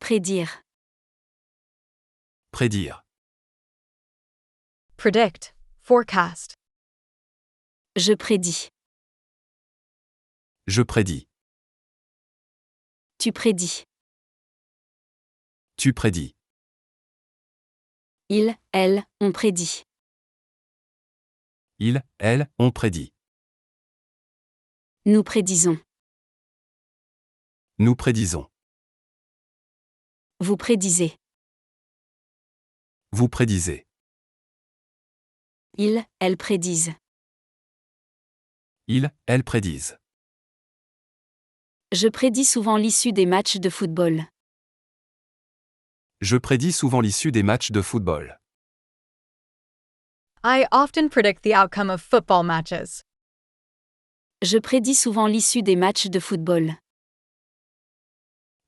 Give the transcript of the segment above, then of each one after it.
Prédire. Prédire. Predict, forecast. Je prédis. Je prédis. Tu prédis. Tu prédis. Il, elle, on prédit. Il, elle, on prédit. Nous prédisons. Nous prédisons. Vous prédisez. Vous prédisez. Ils, elles prédisent. Ils, elles prédisent. Je prédis souvent l'issue des matchs de football. Je prédis souvent l'issue des matchs de football. I often predict the outcome of football matches. Je prédis souvent l'issue des matchs de football.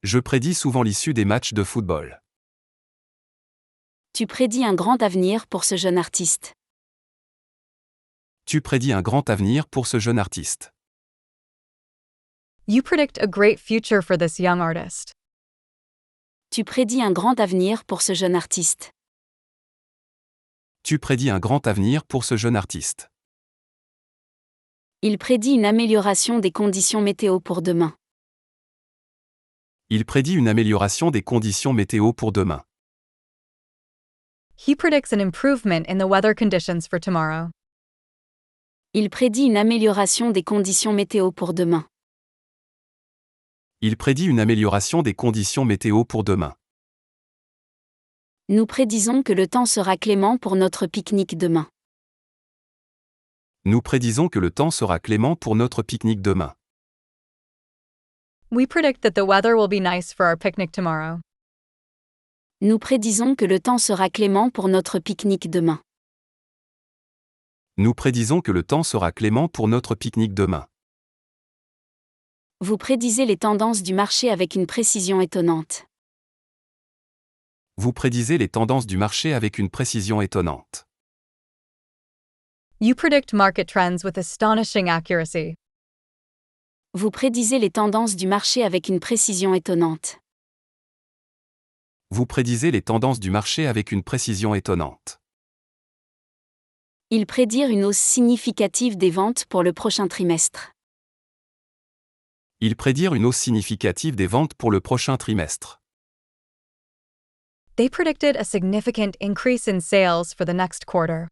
Je prédis souvent l'issue des matchs de football. Tu prédis un grand avenir pour ce jeune artiste. Tu prédis un grand avenir pour ce jeune artiste. You predict a great future for this young artist. Tu prédis un grand avenir pour ce jeune artiste. Tu prédis un grand avenir pour ce jeune artiste. Il prédit une amélioration des conditions météo pour demain. Il prédit une amélioration des conditions météo pour demain. He predicts an improvement in the weather conditions for tomorrow. Il prédit une amélioration des conditions météo pour demain. Il prédit une amélioration des conditions météo pour demain. Nous prédisons que le temps sera clément pour notre pique-nique demain. Nous prédisons que le temps sera clément pour notre pique-nique demain. We predict that the weather will be nice for our picnic tomorrow. Nous prédisons que le temps sera clément pour notre pique-nique demain. Nous prédisons que le temps sera clément pour notre pique-nique demain. Vous prédisez les tendances du marché avec une précision étonnante. Vous prédisez les tendances du marché avec une précision étonnante. You predict market trends with astonishing accuracy. Vous prédisez les tendances du marché avec une précision étonnante. Vous prédisez les tendances du marché avec une précision étonnante. Ils prédirent une hausse significative des ventes pour le prochain trimestre. Ils prédirent une hausse significative des ventes pour le prochain trimestre. They predicted a significant increase in sales for the next quarter.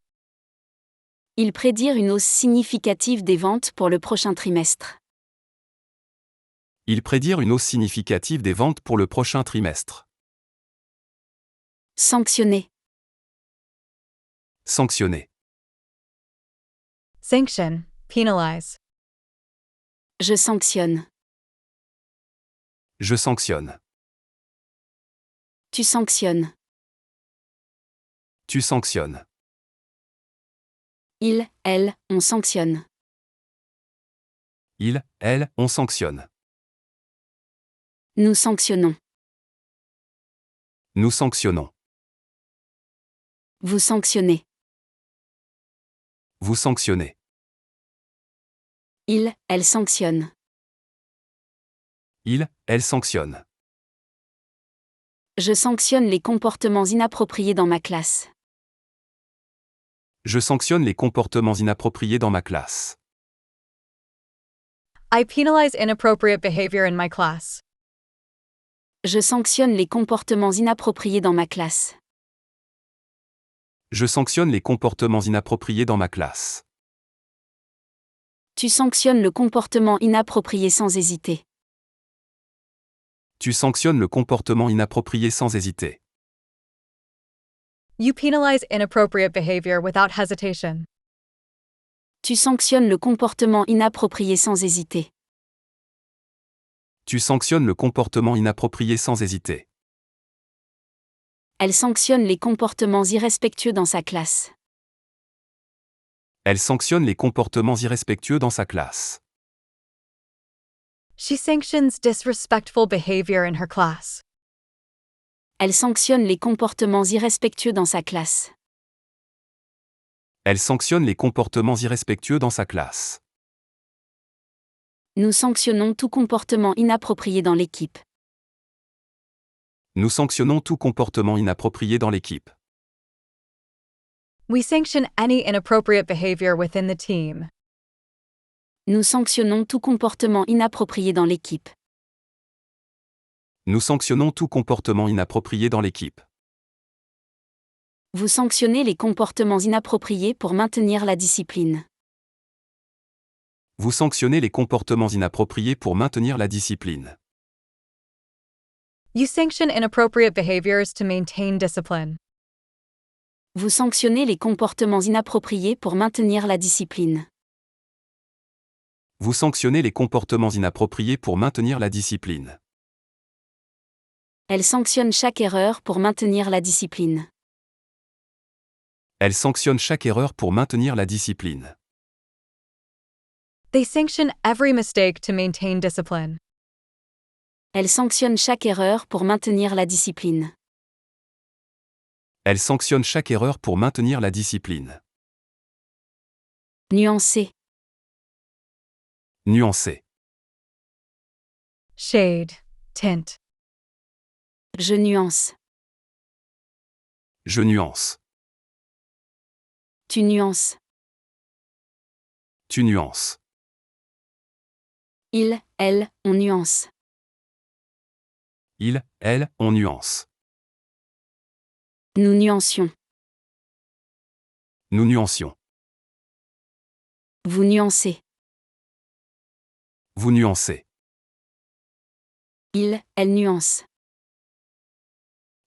Ils prédirent une hausse significative des ventes pour le prochain trimestre. Ils prédirent une hausse significative des ventes pour le prochain trimestre. Sanctionner. Sanctionner. Sanction, penalize. Je sanctionne. Je sanctionne. Tu sanctionnes. Tu sanctionnes. Il, elle, on sanctionne. Il, elle, on sanctionne. Nous sanctionnons. Nous sanctionnons. Vous sanctionnez. Vous sanctionnez. Il, elle sanctionne. Il, elle sanctionne. Je sanctionne les comportements inappropriés dans ma classe. Je sanctionne les comportements inappropriés dans ma classe. I penalize inappropriate behavior in my class. Je sanctionne les comportements inappropriés dans ma classe. Je sanctionne les comportements inappropriés dans ma classe. Tu sanctionnes le comportement inapproprié sans hésiter. Tu sanctionnes le comportement inapproprié sans hésiter. You penalize inappropriate behavior without hesitation. Tu sanctionnes le comportement inapproprié sans hésiter. Tu sanctionnes le comportement inapproprié sans hésiter. Elle sanctionne les comportements irrespectueux dans sa classe. Elle sanctionne les comportements irrespectueux dans sa classe. She sanctions disrespectful behavior in her class. Elle sanctionne les comportements irrespectueux dans sa classe. Elle sanctionne les comportements irrespectueux dans sa classe. Nous sanctionnons tout comportement inapproprié dans l'équipe. Nous sanctionnons tout comportement inapproprié dans l'équipe. We sanction any inappropriate behavior within the team. Nous sanctionnons tout comportement inapproprié dans l'équipe. Nous sanctionnons tout comportement inapproprié dans l'équipe. Vous sanctionnez les comportements inappropriés pour maintenir la discipline. Vous sanctionnez les comportements inappropriés pour maintenir la discipline. You sanction inappropriate behaviors to maintain discipline. Vous sanctionnez les comportements inappropriés pour maintenir la discipline. Vous sanctionnez les comportements inappropriés pour maintenir la discipline. Elle sanctionne chaque erreur pour maintenir la discipline. Elle sanctionne chaque erreur pour maintenir la discipline. They sanction every mistake to maintain discipline. Elle sanctionne chaque erreur pour maintenir la discipline. Elle sanctionne chaque erreur pour maintenir la discipline. Nuancer. Nuancer. Shade. Tint. Je nuance. Je nuance. Tu nuances. Tu nuances. Il, elle, on nuance. Il, elle, on nuance. Nous nuancions. Nous nuancions. Vous nuancez. Vous nuancez. Il, elle nuance.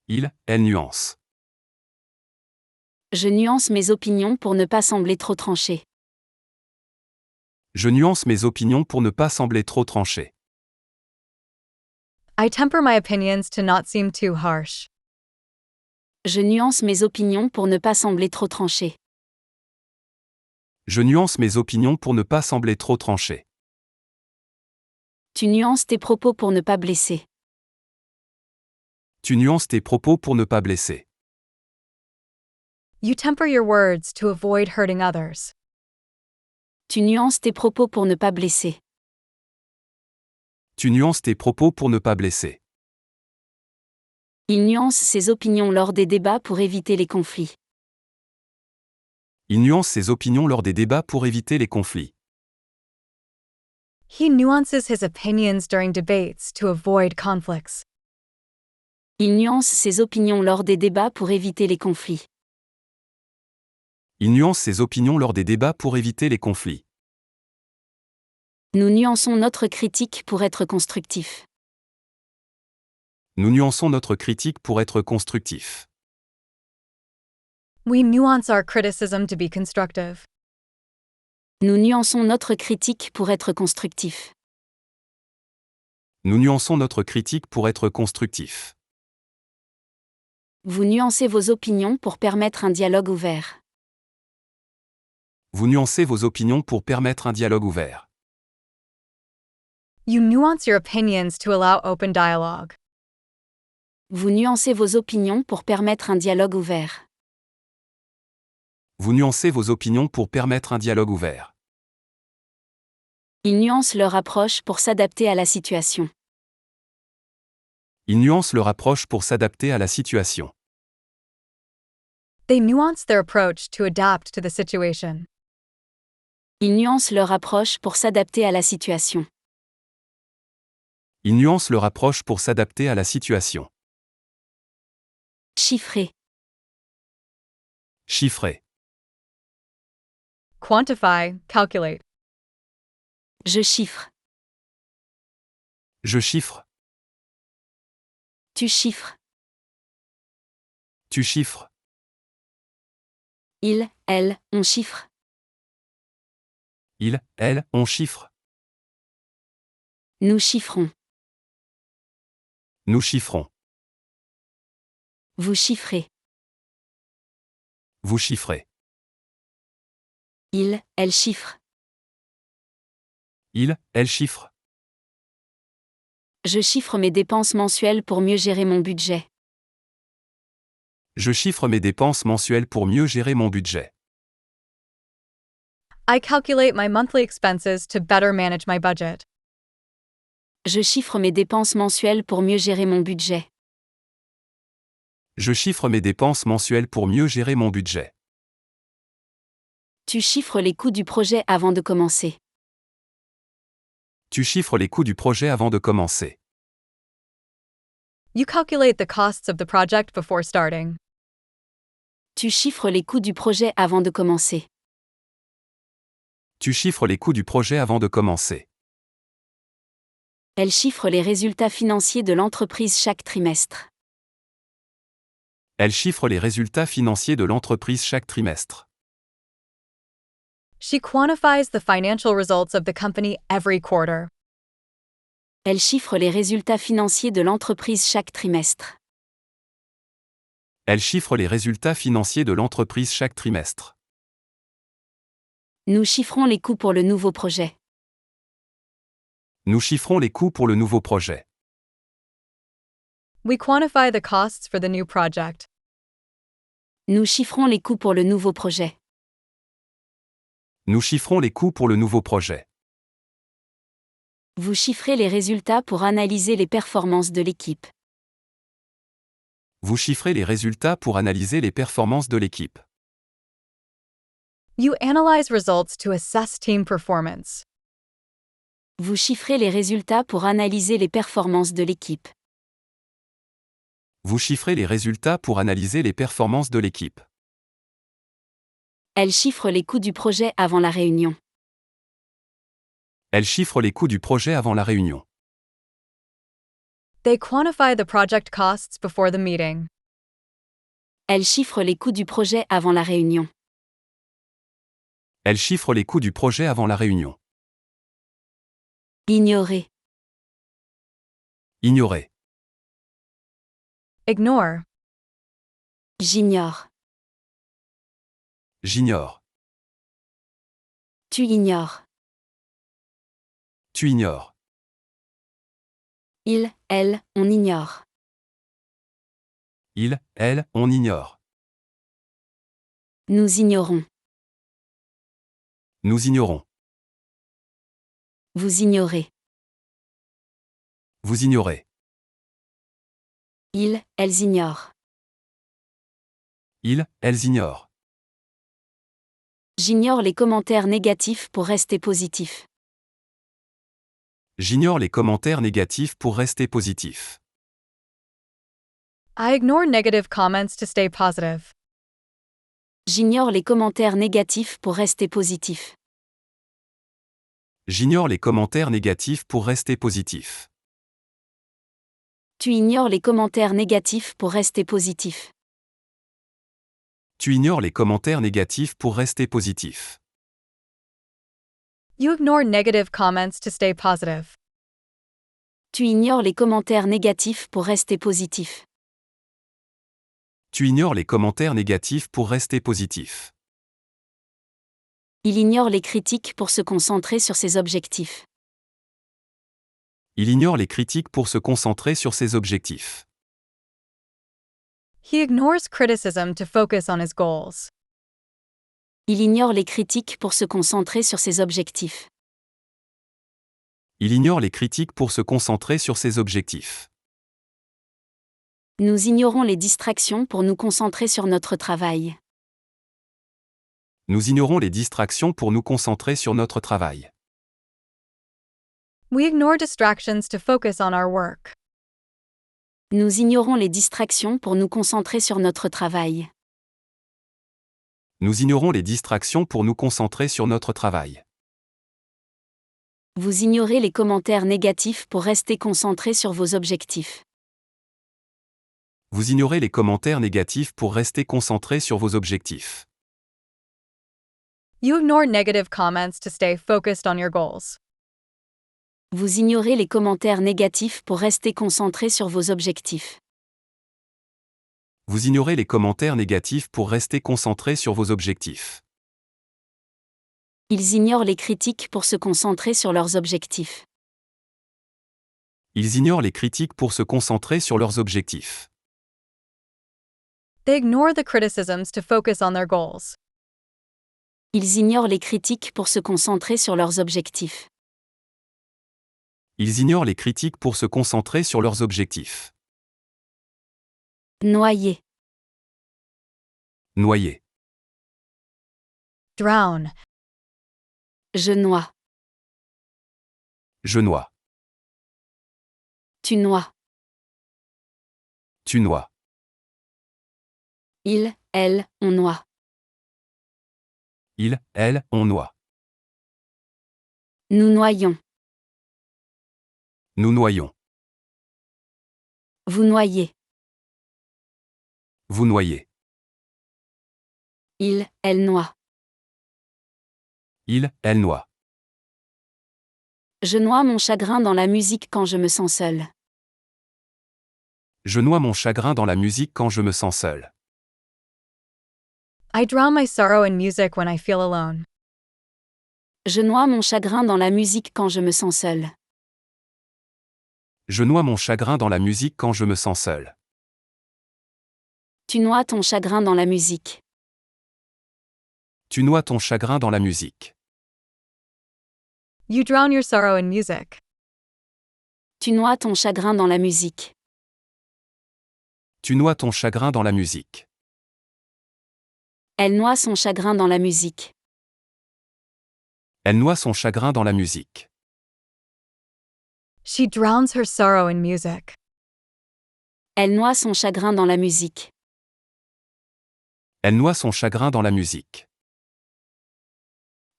Il, elle nuance. Je nuance mes opinions pour ne pas sembler trop tranché. Je nuance mes opinions pour ne pas sembler trop tranché. I temper my opinions to not seem too harsh. Je nuance mes opinions pour ne pas sembler trop tranché. Je nuance mes opinions pour ne pas sembler trop tranché. Tu nuances tes propos pour ne pas blesser. Tu nuances tes propos pour ne pas blesser. You temper your words to avoid hurting others. Tu nuances tes propos pour ne pas blesser. Tu nuances tes propos pour ne pas blesser. Il nuance ses opinions lors des débats pour éviter les conflits. Il nuance ses opinions lors des débats pour éviter les conflits. He nuances his opinions during debates to avoid conflicts. Il nuance ses opinions lors des débats pour éviter les conflits. Il nuance ses opinions lors des débats pour éviter les conflits. Nous nuançons notre critique pour être constructif. Nous nuançons notre critique pour être constructif. We nuance our criticism to be constructive. Nous nuançons notre critique pour être constructif. Nous nuançons notre critique pour être constructif. Vous nuancez vos opinions pour permettre un dialogue ouvert. Vous nuancez vos opinions pour permettre un dialogue ouvert. You nuance your opinions to allow open dialogue. Vous nuancez vos opinions pour permettre un dialogue ouvert. Vous nuancez vos opinions pour permettre un dialogue ouvert. Ils nuancent leur approche pour s'adapter à la situation. Ils nuancent leur approche pour s'adapter à la situation. They nuance their approach to adapt to the situation. Ils nuancent leur approche pour s'adapter à la situation. Ils nuancent leur approche pour s'adapter à la situation. Chiffrer. Chiffrer. Quantify, calculate. Je chiffre. Je chiffre. Tu chiffres. Tu chiffres. Il, elle, on chiffre. Il, elle, on chiffre. Nous chiffrons. Nous chiffrons. Vous chiffrez. Vous chiffrez. Il, elle chiffre. Il, elle chiffre. Je chiffre mes dépenses mensuelles pour mieux gérer mon budget. Je chiffre mes dépenses mensuelles pour mieux gérer mon budget. I calculate my monthly expenses to better manage my budget. Je chiffre mes dépenses mensuelles pour mieux gérer mon budget. Je chiffre mes dépenses mensuelles pour mieux gérer mon budget. Tu chiffres les coûts du projet avant de commencer. Tu chiffres les coûts du projet avant de commencer. You calculate the costs of the project before starting. Tu chiffres les coûts du projet avant de commencer. Tu chiffres les coûts du projet avant de commencer. Elle chiffre les résultats financiers de l'entreprise chaque trimestre. Elle chiffre les résultats financiers de l'entreprise chaque trimestre. She quantifies the financial results of the company every quarter. Elle chiffre les résultats financiers de l'entreprise chaque trimestre. Elle chiffre les résultats financiers de l'entreprise chaque trimestre. Nous chiffrons les coûts pour le nouveau projet. Nous chiffrons les coûts pour le nouveau projet. We quantify the costs for the new project. Nous chiffrons les coûts pour le nouveau projet. Nous chiffrons les coûts pour le nouveau projet. Vous chiffrez les résultats pour analyser les performances de l'équipe. Vous chiffrez les résultats pour analyser les performances de l'équipe. You analyze results to assess team performance. Vous chiffrez les résultats pour analyser les performances de l'équipe. Vous chiffrez les résultats pour analyser les performances de l'équipe. Elle chiffre les coûts du projet avant la réunion. Elle chiffre les coûts du projet avant la réunion. They quantify the project costs before the meeting. Elle chiffre les coûts du projet avant la réunion. Elle chiffre les coûts du projet avant la réunion. Ignorer. Ignorer. Ignore. J'ignore. J'ignore. Tu ignores. Tu ignores. Il, elle, on ignore. Il, elle, on ignore. Nous ignorons. Nous ignorons. Vous ignorez. Vous ignorez. Ils, elles ignorent. Ils, elles ignorent. J'ignore les commentaires négatifs pour rester positif. J'ignore les commentaires négatifs pour rester positif. I ignore negative comments to stay positive. J'ignore les commentaires négatifs pour rester positif. J'ignore les commentaires négatifs pour rester positif. Tu ignores les commentaires négatifs pour rester positif. Tu ignores les commentaires négatifs pour rester positif. You ignore negative comments to stay positive. Tu ignores les commentaires négatifs pour rester positif. Tu ignores les commentaires négatifs pour rester positif. Il ignore les critiques pour se concentrer sur ses objectifs. Il ignore les critiques pour se concentrer sur ses objectifs. He ignores criticism to focus on his goals. Il ignore les critiques pour se concentrer sur ses objectifs. Il ignore les critiques pour se concentrer sur ses objectifs. Nous ignorons les distractions pour nous concentrer sur notre travail. Nous ignorons les distractions pour nous concentrer sur notre travail. We ignore distractions to focus on our work. Nous ignorons les distractions pour nous concentrer sur notre travail. Nous ignorons les distractions pour nous concentrer sur notre travail. Vous ignorez les commentaires négatifs pour rester concentré sur vos objectifs. Vous ignorez les commentaires négatifs pour rester concentré sur vos objectifs. You ignore negative comments to stay focused on your goals. Vous ignorez les commentaires négatifs pour rester concentré sur vos objectifs. Vous ignorez les commentaires négatifs pour rester concentré sur vos objectifs. Ils ignorent les critiques pour se concentrer sur leurs objectifs. Ils ignorent les critiques pour se concentrer sur leurs objectifs. They ignore the criticisms to focus on their goals. Ils ignorent les critiques pour se concentrer sur leurs objectifs. Ils ignorent les critiques pour se concentrer sur leurs objectifs. Noyer. Noyer. Drown. Je noie. Je noie. Tu noies. Tu noies. Il, elle, on noie. Il, elle, on noie. Nous noyons. Nous noyons. Vous noyez. Vous noyez. Il, elle noie. Il, elle noie. Je noie mon chagrin dans la musique quand je me sens seul. Je noie mon chagrin dans la musique quand je me sens seul. I drown my sorrow in music when I feel alone. Je noie mon chagrin dans la musique quand je me sens seul. Je noie mon chagrin dans la musique quand je me sens seul. Tu noies ton chagrin dans la musique. Tu noies ton chagrin dans la musique. You drown your sorrow in music. Tu noies ton chagrin dans la musique. Tu noies ton chagrin dans la musique. Elle noie son chagrin dans la musique. Elle noie son chagrin dans la musique. She drowns her sorrow in music. Elle noie son chagrin dans la musique. Elle noie son chagrin dans la musique.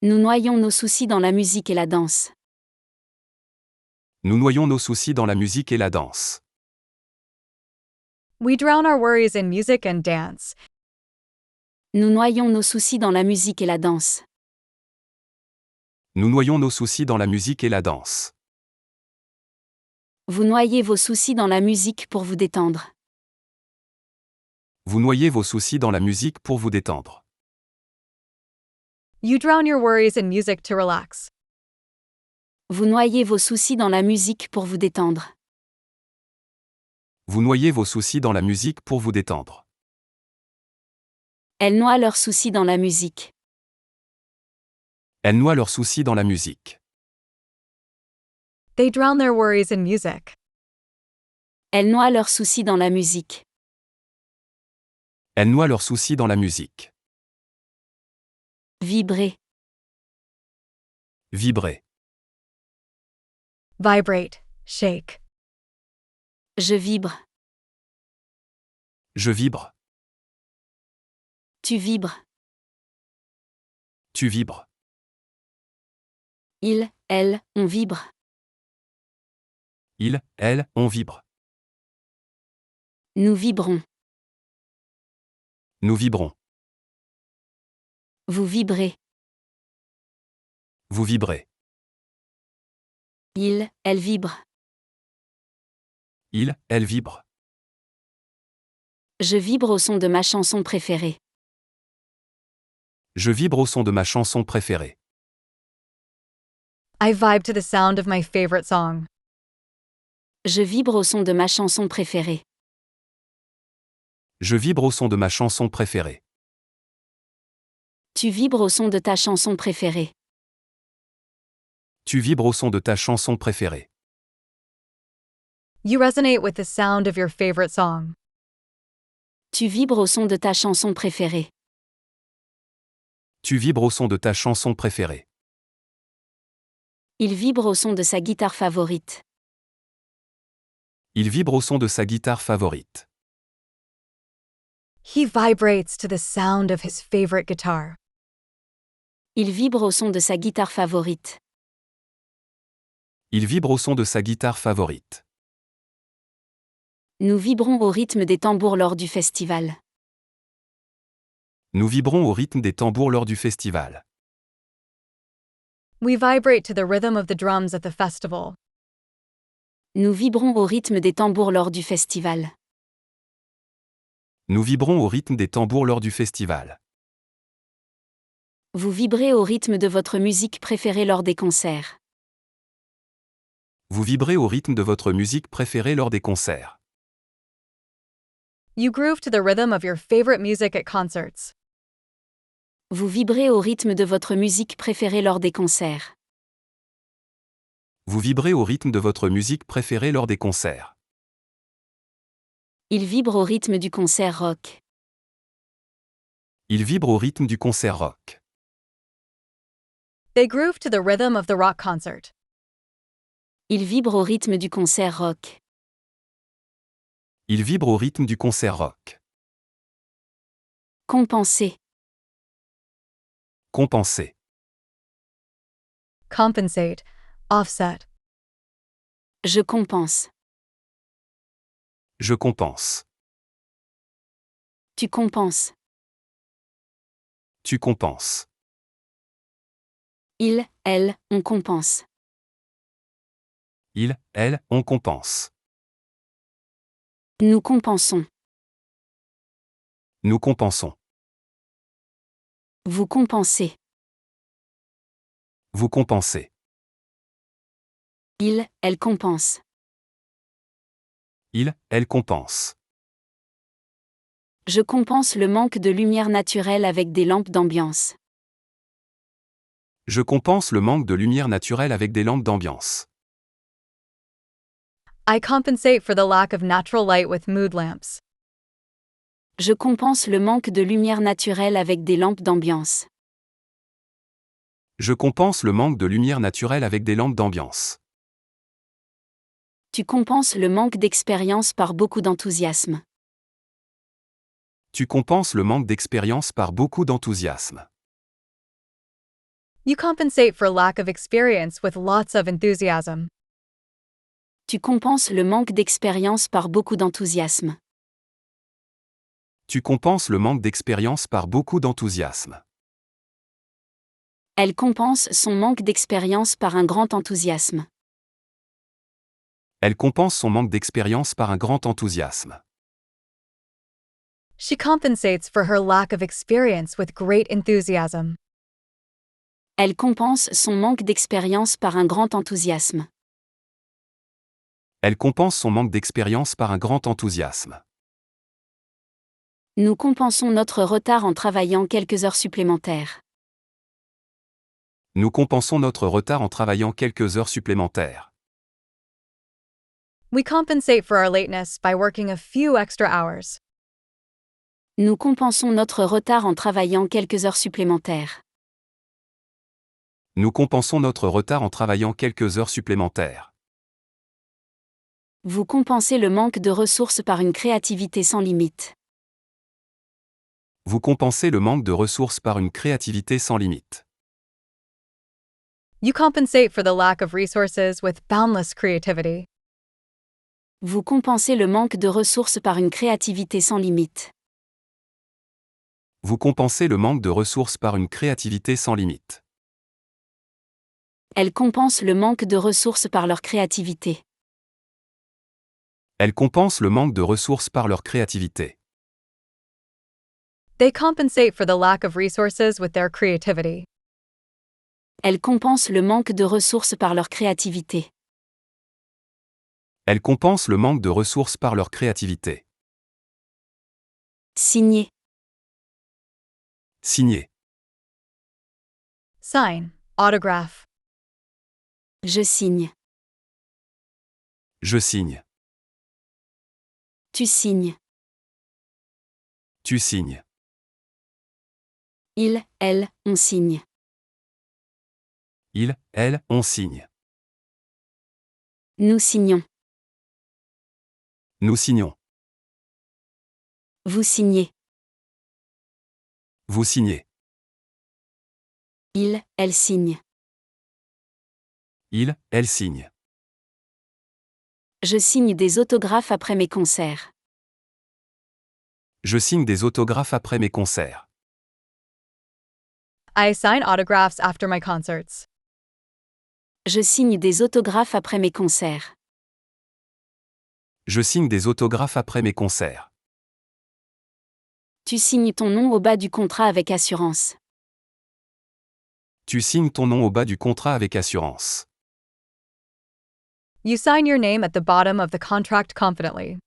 Nous noyons nos soucis dans la musique et la danse. Nous noyons nos soucis dans la musique et la danse. We drown our worries in music and dance. Nous noyons nos soucis dans la musique et la danse. Nous noyons nos soucis dans la musique et la danse. Vous noyez vos soucis dans la musique pour vous détendre. Vous noyez vos soucis dans la musique pour vous détendre. You drown your worries in music to relax. Vous noyez vos soucis dans la musique pour vous détendre. Vous noyez vos soucis dans la musique pour vous détendre. Elles noient leurs soucis dans la musique. Elle noie leurs soucis dans la musique. They drown their worries in music. Elles noient leurs soucis dans la musique. Elle noie leurs soucis dans la musique. Vibrer. Vibrer. Vibrate. Shake. Je vibre. Je vibre. Tu vibres. Tu vibres. Il, elle, on vibre. Il, elle, on vibre. Nous vibrons. Nous vibrons. Vous vibrez. Vous vibrez. Il, elle vibre. Il, elle vibre. Je vibre au son de ma chanson préférée. Je vibre au son de ma chanson préférée. I vibe to the sound of my favorite song. Je vibre au son de ma chanson préférée. Je vibre au son de ma chanson préférée. Tu vibres au son de ta chanson préférée. Tu vibres au son de ta chanson préférée. You resonate with the sound of your favorite song. Tu vibres au son de ta chanson préférée. Tu vibres au son de ta chanson préférée. Il vibre au son de sa guitare favorite. Il vibre au son de sa guitare favorite. He vibrates to the sound of his favorite guitar. Il vibre au son de sa guitare favorite. Il vibre au son de sa guitare favorite. Nous vibrons au rythme des tambours lors du festival. Nous vibrons au rythme des tambours lors du festival. We vibrate to the rhythm of the drums at the festival. Nous vibrons au rythme des tambours lors du festival. Nous vibrons au rythme des tambours lors du festival. Vous vibrez au rythme de votre musique préférée lors des concerts. Vous vibrez au rythme de votre musique préférée lors des concerts. You groove to the rhythm of your favorite music at concerts. Vous vibrez au rythme de votre musique préférée lors des concerts. Vous vibrez au rythme de votre musique préférée lors des concerts. Il vibre au rythme du concert rock. Il vibre au rythme du concert rock. They groove to the rhythm of the rock concert. Il vibre au rythme du concert rock. Il vibre au rythme du concert rock. Compenser. Compenser. Compensate. Offset. Je compense. Je compense. Tu compenses. Tu compenses. Il, elle, on compense. Il, elle, on compense. Nous compensons. Nous compensons. Vous compensez. Vous compensez. Il, elle compense. Il, elle compense. Je compense le manque de lumière naturelle avec des lampes d'ambiance. Je compense le manque de lumière naturelle avec des lampes d'ambiance. I compensate for the lack of natural light with mood lamps. Je compense le manque de lumière naturelle avec des lampes d'ambiance. Je compense le manque de lumière naturelle avec des lampes d'ambiance. Tu compenses le manque d'expérience par beaucoup d'enthousiasme. Tu compenses le manque d'expérience par beaucoup d'enthousiasme. You compensate for lack of experience with lots of enthusiasm. Tu compenses le manque d'expérience par beaucoup d'enthousiasme. Tu compenses le manque d'expérience par beaucoup d'enthousiasme. Elle compense son manque d'expérience par un grand enthousiasme. Elle compense son manque d'expérience par un grand enthousiasme. She compensates for her lack of experience with great enthusiasm. Elle compense son manque d'expérience par un grand enthousiasme. Elle compense son manque d'expérience par un grand enthousiasme. Nous compensons notre retard en travaillant quelques heures supplémentaires. Nous compensons notre retard en travaillant quelques heures supplémentaires. We compensate for our lateness by working a few extra hours. Nous compensons notre retard en travaillant quelques heures supplémentaires. Nous compensons notre retard en travaillant quelques heures supplémentaires. Vous compensez le manque de ressources par une créativité sans limite. Vous compensez le manque de ressources par une créativité sans limite. You compensate for the lack of resources with boundless creativity. Vous compensez le manque de ressources par une créativité sans limite. Vous compensez le manque de ressources par une créativité sans limite. Elles compensent le manque de ressources par leur créativité. Elles compensent le manque de ressources par leur créativité. They compensate for the lack of resources with their creativity. Elles compensent le manque de ressources par leur créativité. Elles compensent le manque de ressources par leur créativité. Signer. Signer. Sign. Autograph. Je signe. Je signe. Tu signes. Tu signes. Il, elle, on signe. Il, elle, on signe. Nous signons. Nous signons. Vous signez. Vous signez. Il, elle signe. Il, elle signe. Je signe des autographes après mes concerts. Je signe des autographes après mes concerts. I sign autographs after my concerts. Je signe des autographes après mes concerts. Je signe des autographes après mes concerts. Tu signes ton nom au bas du contrat avec assurance. Tu signes ton nom au bas du contrat avec assurance. You sign your name at the bottom of the contract confidently.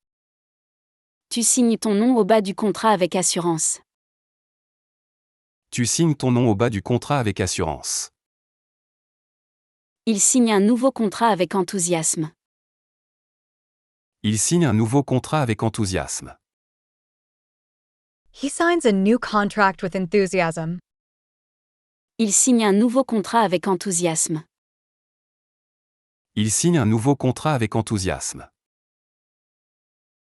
Tu signes ton nom au bas du contrat avec assurance. Tu signes ton nom au bas du contrat avec assurance. Il signe un nouveau contrat avec enthousiasme. Il signe un nouveau contrat avec enthousiasme. He signs a new contract with enthusiasm. Il signe un nouveau contrat avec enthousiasme. Il signe un nouveau contrat avec enthousiasme.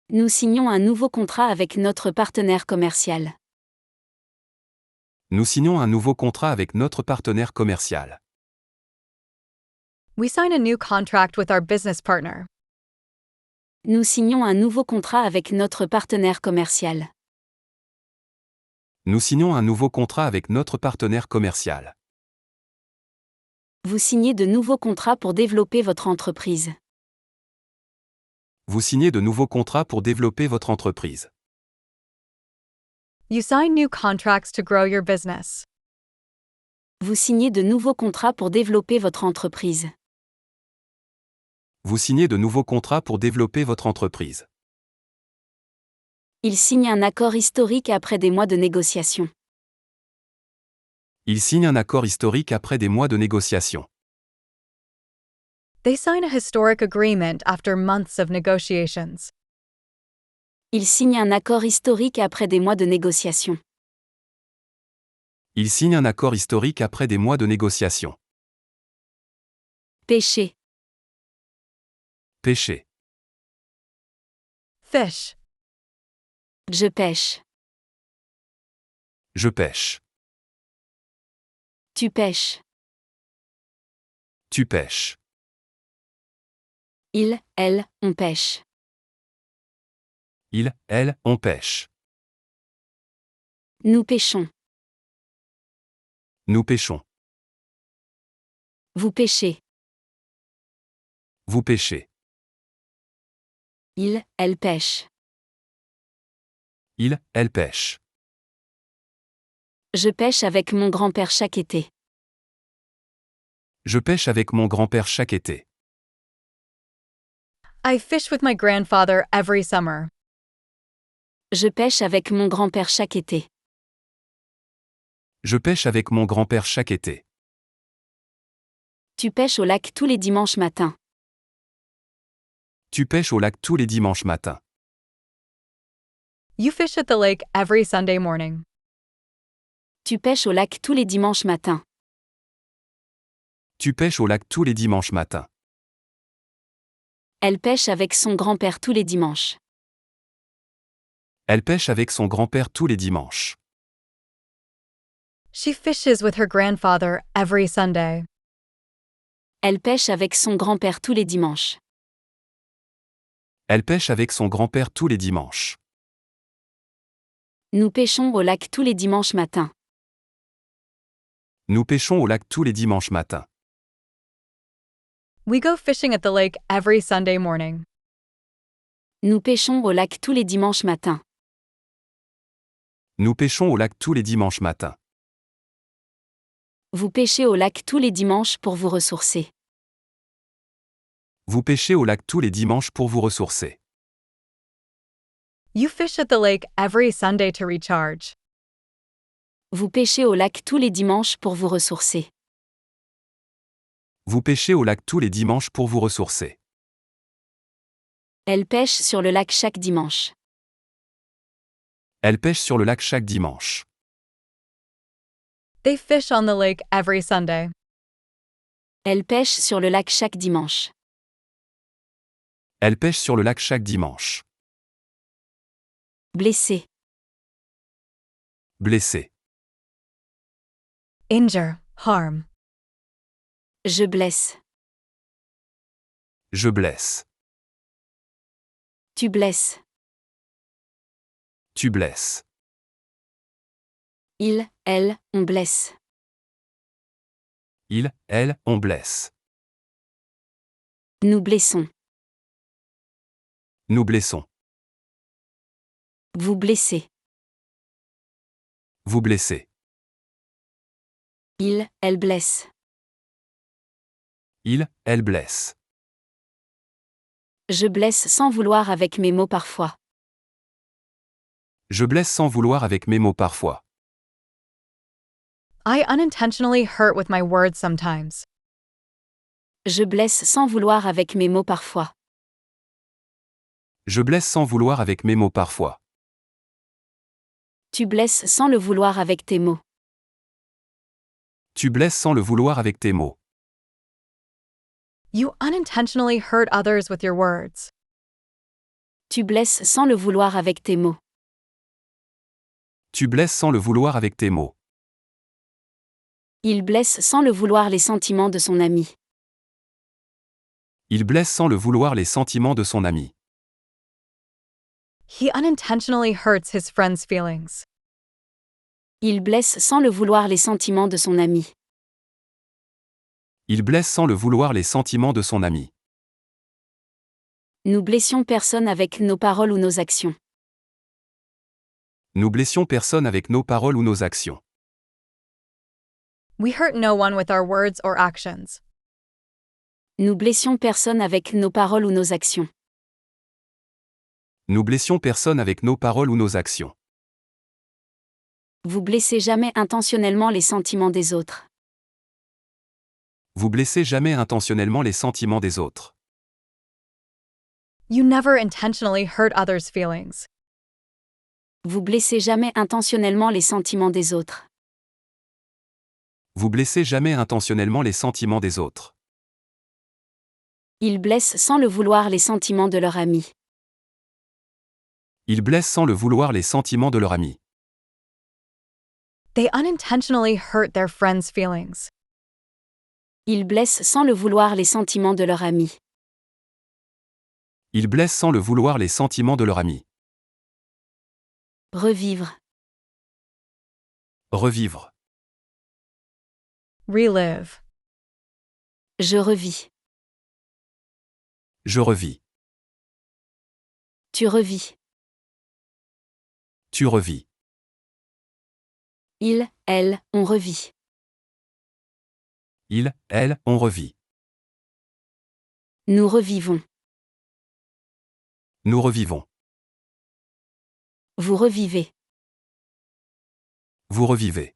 Nous signons un nouveau contrat avec notre partenaire commercial. Nous signons un nouveau contrat avec notre partenaire commercial. We sign a new contract with our business partner. Nous signons un nouveau contrat avec notre partenaire commercial. Nous signons un nouveau contrat avec notre partenaire commercial. Vous signez de nouveaux contrats pour développer votre entreprise. Vous signez de nouveaux contrats pour développer votre entreprise. You sign new contracts to grow your business. Vous signez de nouveaux contrats pour développer votre entreprise. Vous signez de nouveaux contrats pour développer votre entreprise. Il signe un accord historique après des mois de négociations. Il signe un accord historique après des mois de négociations. They sign a historic agreement after months of negotiations. Il signe un accord historique après des mois de négociations. Il signe un accord historique après des mois de négociations. Pêcher. Pêcher. Fish. Je pêche. Je pêche. Tu pêches. Tu pêches. Il, elle, on pêche. Il, elle, on pêche. Nous pêchons. Nous pêchons. Vous pêchez. Vous pêchez. Il, elle pêche. Il, elle pêche. Je pêche avec mon grand-père chaque été. Je pêche avec mon grand-père chaque été. I fish with my grandfather every summer. Je pêche avec mon grand-père chaque été. Je pêche avec mon grand-père chaque été. Tu pêches au lac tous les dimanches matins. Tu pêches au lac tous les dimanches matins. You fish at the lake every Sunday morning. Tu pêches au lac tous les dimanches matins. Tu pêches au lac tous les dimanches matins. Elle pêche avec son grand-père tous les dimanches. Elle pêche avec son grand-père tous les dimanches. She fishes with her grandfather every Sunday. Elle pêche avec son grand-père tous les dimanches. Elle pêche avec son grand-père tous les dimanches. Nous pêchons au lac tous les dimanches matins. Nous pêchons au lac tous les dimanches matins. We go fishing at the lake every Sunday morning. Nous pêchons au lac tous les dimanches matins. Nous pêchons au lac tous les dimanches matins. Vous pêchez au lac tous les dimanches pour vous ressourcer. Vous pêchez au lac tous les dimanches pour vous ressourcer. You fish at the lake every Sunday to recharge. Vous pêchez au lac tous les dimanches pour vous ressourcer. Vous pêchez au lac tous les dimanches pour vous ressourcer. Elle pêche sur le lac chaque dimanche. Elle pêche sur le lac chaque dimanche. They fish on the lake every Sunday. Elle pêche sur le lac chaque dimanche. Elle pêche sur le lac chaque dimanche. Blessé. Blessé. Injure, harm. Je blesse. Je blesse. Tu blesses. Tu blesses. Il, elle, on blesse. Il, elle, on blesse. Nous blessons. Nous blessons. Vous blessez. Vous blessez. Il, elle blesse. Il, elle blesse. Je blesse sans vouloir avec mes mots parfois. Je blesse sans vouloir avec mes mots parfois. I unintentionally hurt with my words sometimes. Je blesse sans vouloir avec mes mots parfois. Je blesse sans vouloir avec mes mots parfois. Tu blesses sans le vouloir avec tes mots. Tu blesses sans le vouloir avec tes mots. You unintentionally hurt others with your words. Tu blesses sans le vouloir avec tes mots. Tu blesses sans le vouloir avec tes mots. Il blesse sans le vouloir les sentiments de son ami. Il blesse sans le vouloir les sentiments de son ami. He unintentionally hurts his friend's feelings. Il blesse sans le vouloir les sentiments de son ami. Il blesse sans le vouloir les sentiments de son ami. Nous blessions personne avec nos paroles ou nos actions. Nous blessions personne avec nos paroles ou nos actions. We hurt no one with our words or actions. Nous blessions personne avec nos paroles ou nos actions. Nous blessions personne avec nos paroles ou nos actions. Vous blessez jamais intentionnellement les sentiments des autres. Vous blessez jamais intentionnellement les sentiments des autres. You never intentionally hurt others' feelings. Vous blessez jamais intentionnellement les sentiments des autres. Vous blessez jamais intentionnellement les sentiments des autres. Ils blessent sans le vouloir les sentiments de leur ami. Ils blessent sans le vouloir les sentiments de leur ami. They unintentionally hurt their friends' feelings. Ils blessent sans le vouloir les sentiments de leur ami. Ils blessent sans le vouloir les sentiments de leur ami. Revivre. Revivre. Relive. Je revis. Je revis. Tu revis. Tu revis. Il, elle, on revit. Il, elle, on revit. Nous revivons. Nous revivons. Vous revivez. Vous revivez.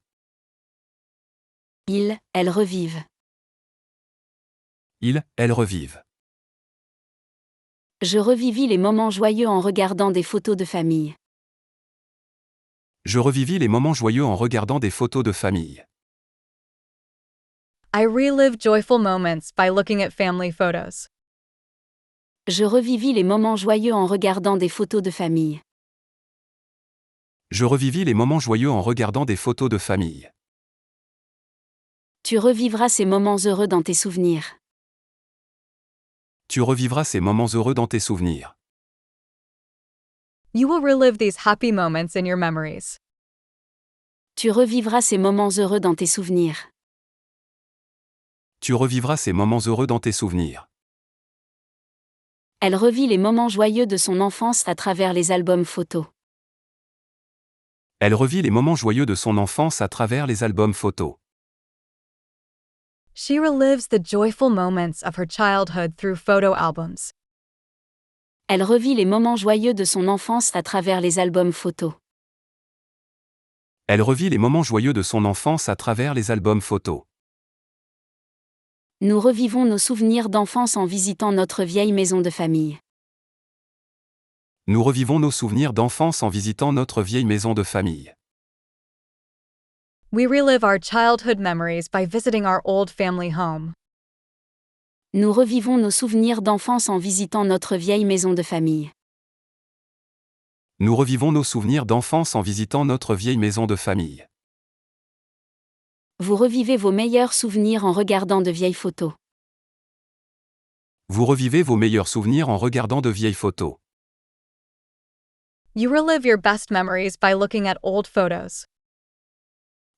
Ils, elles revivent. Ils, elles revivent. Je revivis les moments joyeux en regardant des photos de famille. Je revivis les moments joyeux en regardant des photos de famille. I relive joyful moments by looking at family photos. Je revivis les moments joyeux en regardant des photos de famille. Je revivis les moments joyeux en regardant des photos de famille. Tu revivras ces moments heureux dans tes souvenirs. Tu revivras ces moments heureux dans tes souvenirs. You will relive these happy moments in your memories. Tu revivras ces moments heureux dans tes souvenirs. Tu revivras ces moments heureux dans tes souvenirs. Elle revit les moments joyeux de son enfance à travers les albums photos. Elle revit les moments joyeux de son enfance à travers les albums photos. She relives the joyful moments of her childhood through photo albums. Elle revit les moments joyeux de son enfance à travers les albums photos. Elle revit les moments joyeux de son enfance à travers les albums photos. Nous revivons nos souvenirs d'enfance en visitant notre vieille maison de famille. Nous revivons nos souvenirs d'enfance en visitant notre vieille maison de famille. We relive our childhood memories by visiting our old family home. Nous revivons nos souvenirs d'enfance en visitant notre vieille maison de famille. Nous revivons nos souvenirs d'enfance en visitant notre vieille maison de famille. Vous revivez vos meilleurs souvenirs en regardant de vieilles photos. Vous revivez vos meilleurs souvenirs en regardant de vieilles photos. You relive your best memories by looking at old photos.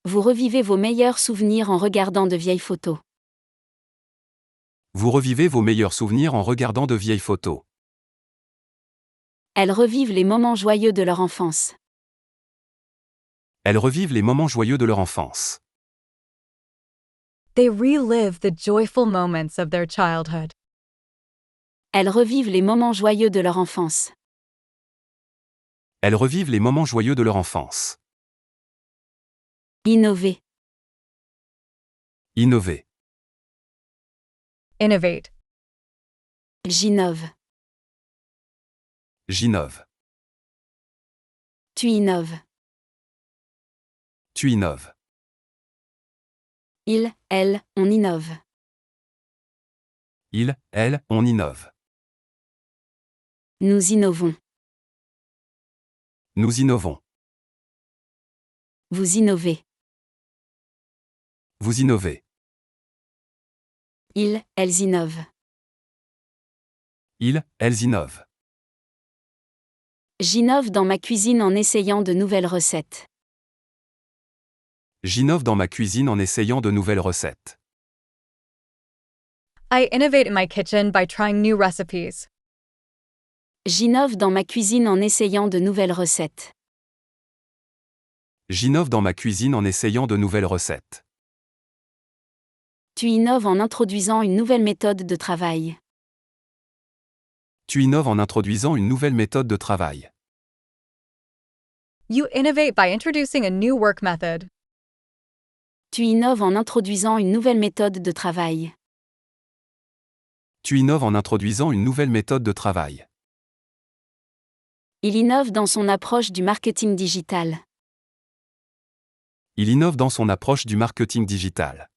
Vous revivez vos meilleurs souvenirs en regardant de vieilles photos. Vous revivez vos meilleurs souvenirs en regardant de vieilles photos. Elles revivent les moments joyeux de leur enfance. Elles revivent les moments joyeux de leur enfance. They relive the joyful moments of their childhood. Elles revivent les moments joyeux de leur enfance. Elles revivent les moments joyeux de leur enfance. Innover. Innover. Innovate. J'innove. J'innove. Tu innoves. Tu innoves. Il, elle, on innove. Il, elle, on innove. Nous innovons. Nous innovons. Vous innovez. Vous innovez. Ils, elles innovent. Ils, elles innovent. J'innove dans ma cuisine en essayant de nouvelles recettes. J'innove dans ma cuisine en essayant de nouvelles recettes. I innovate in my kitchen by trying new recipes. J'innove dans ma cuisine en essayant de nouvelles recettes. J'innove dans ma cuisine en essayant de nouvelles recettes. Tu innoves en introduisant une nouvelle méthode de travail. Tu innoves en introduisant une nouvelle méthode de travail. You innovate by introducing a new work method. Tu innoves en introduisant une nouvelle méthode de travail. Tu innoves en introduisant une nouvelle méthode de travail. Il innove dans son approche du marketing digital. Il innove dans son approche du marketing digital.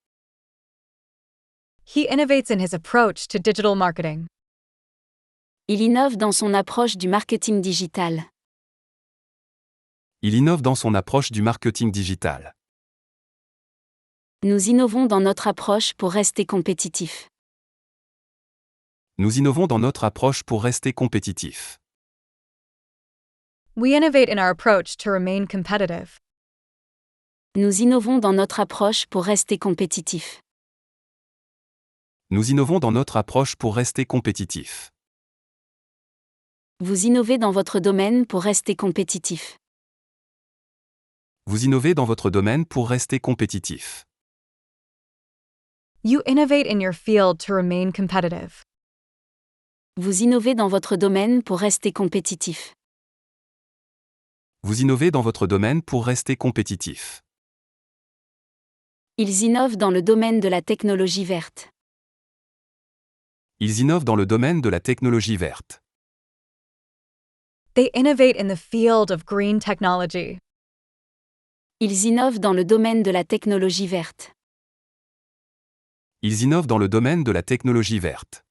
He innovates in his approach to digital marketing. Il innove dans son approche du marketing digital. Il innove dans son approche du marketing digital. Nous innovons dans notre approche pour rester compétitifs. Nous innovons dans notre approche pour rester compétitifs. We innovate in our approach to remain competitive. Nous innovons dans notre approche pour rester compétitifs. Nous innovons dans notre approche pour rester compétitifs. Vous innovez dans votre domaine pour rester compétitif. Vous innovez dans votre domaine pour rester compétitif. You innovate in your field to remain competitive. Vous innovez dans votre domaine pour rester compétitif. Vous innovez dans votre domaine pour rester compétitif. Ils innovent dans le domaine de la technologie verte. Ils innovent dans le domaine de la technologie verte. They innovate in the field of green technology. Ils innovent dans le domaine de la technologie verte. Ils innovent dans le domaine de la technologie verte.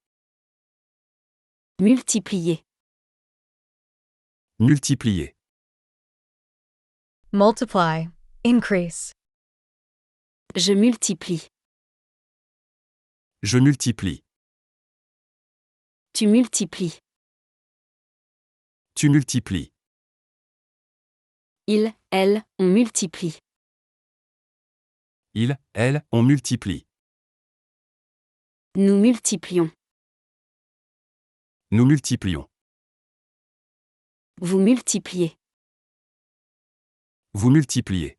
Multiplier. Multiplier. Multiply. Increase. Je multiplie. Je multiplie. Tu multiplies. Tu multiplies. Il, elle, on multiplie. Il, elle, on multiplie. Nous multiplions. Nous multiplions. Vous multipliez. Vous multipliez.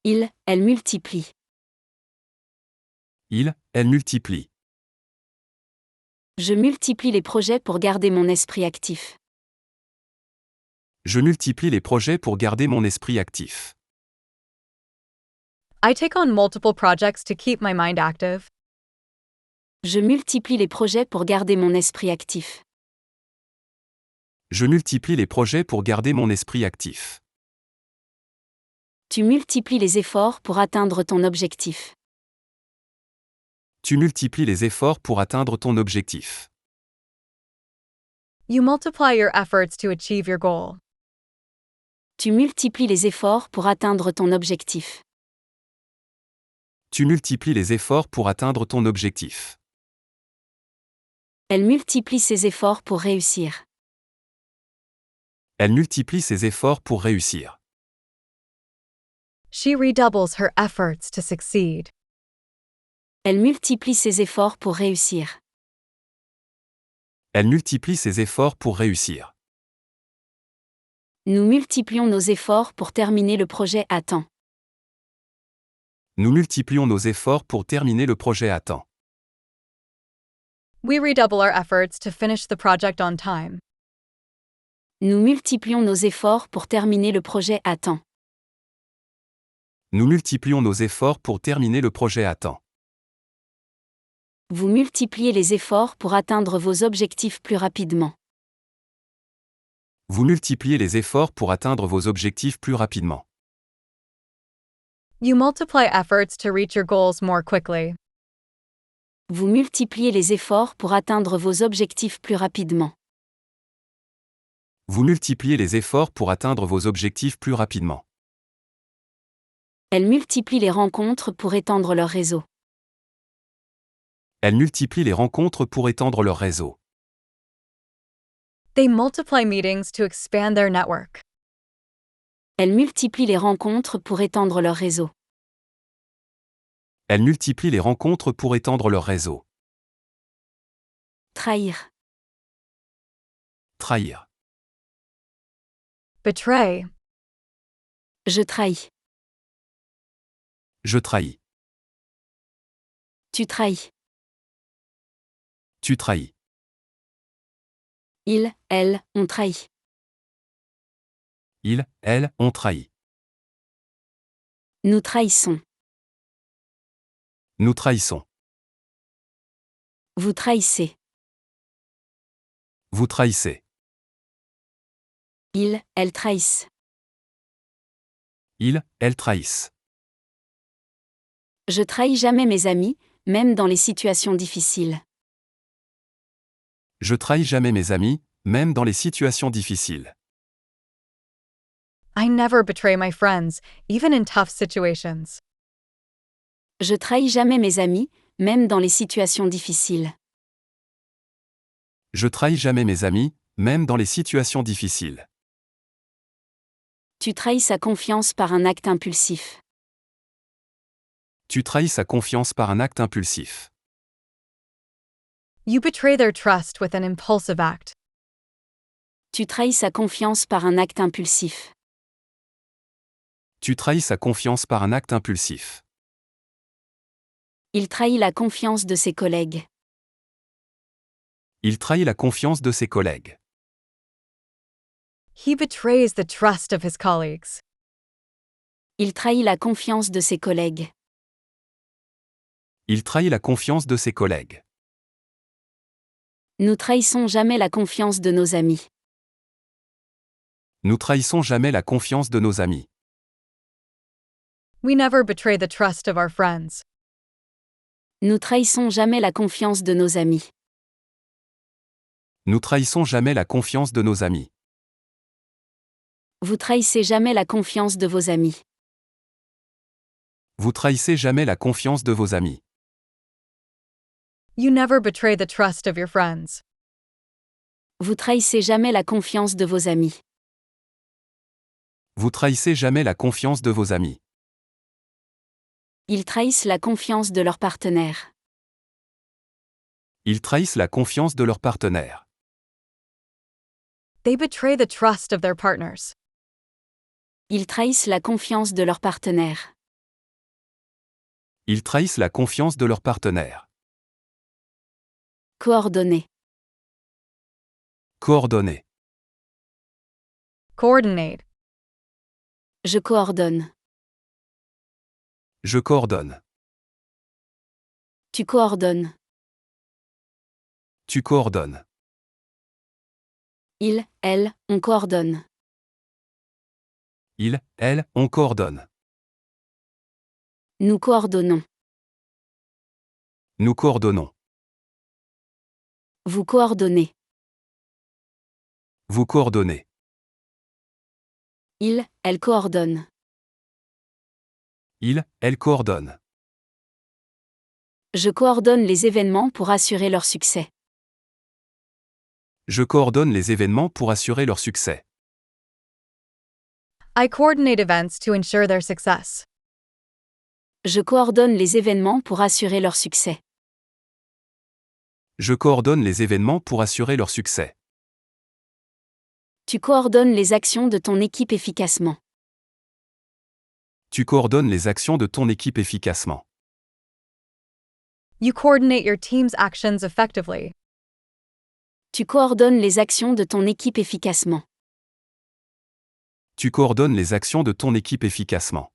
Il, elle multiplie. Il, elle multiplie. Je multiplie les projets pour garder mon esprit actif. Je multiplie les projets pour garder mon esprit actif. I take on multiple projects to keep my mind active. Je multiplie les projets pour garder mon esprit actif. Je multiplie les projets pour garder mon esprit actif. Tu multiplies les efforts pour atteindre ton objectif. Tu multiplies les efforts pour atteindre ton objectif. You multiply your efforts to achieve your goal. Tu multiplies les efforts pour atteindre ton objectif. Tu multiplies les efforts pour atteindre ton objectif. Elle multiplie ses efforts pour réussir. Elle multiplie ses efforts pour réussir. She redoubles her efforts to succeed. Elle multiplie ses efforts pour réussir. Elle multiplie ses efforts pour réussir. Nous multiplions nos efforts pour terminer le projet à temps. Nous multiplions nos efforts pour terminer le projet à temps. We redouble our efforts to finish the project on time. Nous multiplions nos efforts pour terminer le projet à temps. Nous multiplions nos efforts pour terminer le projet à temps. Vous multipliez les efforts pour atteindre vos objectifs plus rapidement. Vous multipliez les efforts pour atteindre vos objectifs plus rapidement. You multiply efforts to reach your goals more quickly. Vous multipliez les efforts pour atteindre vos objectifs plus rapidement. Vous multipliez les efforts pour atteindre vos objectifs plus rapidement. Elles multiplient les rencontres pour étendre leur réseau. Elles multiplient les rencontres pour étendre leur réseau. They multiply meetings to expand their network. Elles multiplient les rencontres pour étendre leur réseau. Elles multiplient les rencontres pour étendre leur réseau. Trahir. Trahir. Betray. Je trahis. Je trahis. Tu trahis. Tu trahis. Il, elle, on trahit. Ils, elles, ont trahi. Nous trahissons. Nous trahissons. Vous trahissez. Vous trahissez. Ils, elles trahissent. Ils, elles trahissent. Je trahis jamais mes amis, même dans les situations difficiles. Je trahis jamais mes amis, même dans les situations difficiles. I never betray my friends, even in tough situations. Je trahis jamais mes amis, même dans les situations difficiles. Je trahis jamais mes amis, même dans les situations difficiles. Tu trahis sa confiance par un acte impulsif. Tu trahis sa confiance par un acte impulsif. You betray their trust with an impulsive act. Tu trahis sa confiance par un acte impulsif. Tu trahis sa confiance par un acte impulsif. Il trahit la confiance de ses collègues. Il trahit la confiance de ses collègues. He betrays the trust of his colleagues. Il trahit la confiance de ses collègues. Il trahit la confiance de ses collègues. Nous trahissons jamais la confiance de nos amis. Nous trahissons jamais la confiance de nos amis. We never betray the trust of our friends. Nous trahissons jamais la confiance de nos amis. Nous trahissons jamais la confiance de nos amis. Vous trahissez jamais la confiance de vos amis. Vous trahissez jamais la confiance de vos amis. You never betray the trust of your friends. Vous trahissez jamais la confiance de vos amis. Vous trahissez jamais la confiance de vos amis. Ils trahissent la confiance de leurs partenaires. Ils trahissent la confiance de leurs partenaires. They betray the trust of their partners. Ils trahissent la confiance de leurs partenaires. Ils trahissent la confiance de leurs partenaires. Coordonner. Coordonner. Coordinate. Je coordonne. Je coordonne. Tu coordonnes. Tu coordonnes. Il, elle, on coordonne. Il, elle, on coordonne. Nous coordonnons. Nous coordonnons. Vous coordonnez. Vous coordonnez. Il, elle coordonne. Il, elle coordonne. Je coordonne les événements pour assurer leur succès. Je coordonne les événements pour assurer leur succès. I coordinate events to ensure their success. Je coordonne les événements pour assurer leur succès. Je coordonne les événements pour assurer leur succès. Tu coordonnes les actions de ton équipe efficacement. Tu coordonnes les actions de ton équipe efficacement. You coordinate your team's actions effectively. Tu coordonnes les actions de ton équipe efficacement. Tu coordonnes les actions de ton équipe efficacement.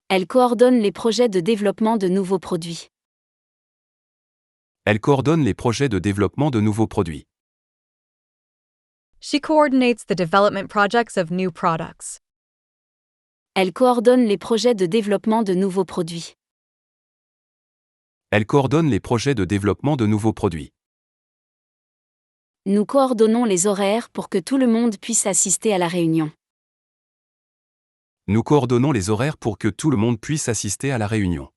Elle coordonne les projets de développement de nouveaux produits. Elle coordonne les projets de développement de nouveaux produits. She coordinates the development projects of new products. Elle coordonne les projets de développement de nouveaux produits. Elle coordonne les projets de développement de nouveaux produits. Nous coordonnons les horaires pour que tout le monde puisse assister à la réunion. Nous coordonnons les horaires pour que tout le monde puisse assister à la réunion.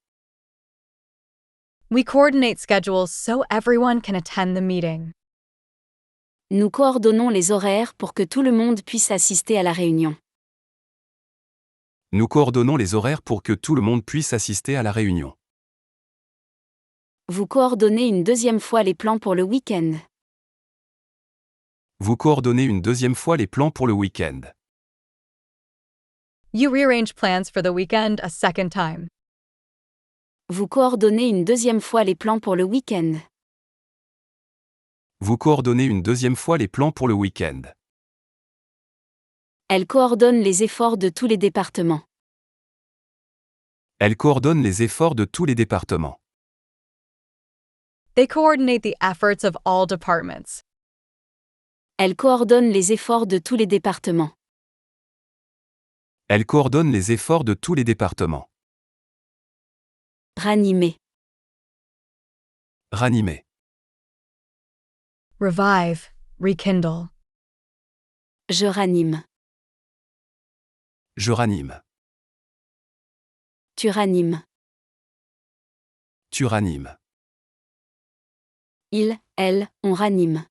We coordinate schedules so everyone can attend the meeting. Nous coordonnons les horaires pour que tout le monde puisse assister à la réunion. Nous coordonnons les horaires pour que tout le monde puisse assister à la réunion. Vous coordonnez une deuxième fois les plans pour le week-end. Vous coordonnez une deuxième fois les plans pour le week-end. You rearrange plans for the weekend a second time. Vous coordonnez une deuxième fois les plans pour le week-end. Vous coordonnez une deuxième fois les plans pour le week-end. Elle coordonne les efforts de tous les départements. Elle coordonne les efforts de tous les départements. They coordinate the efforts of all departments. Elle coordonne les efforts de tous les départements. Elle coordonne les efforts de tous les départements. Ranimer. Ranimer. Revive, rekindle. Je ranime. Je ranime. Tu ranimes. Tu ranimes. Il, elle, on ranime.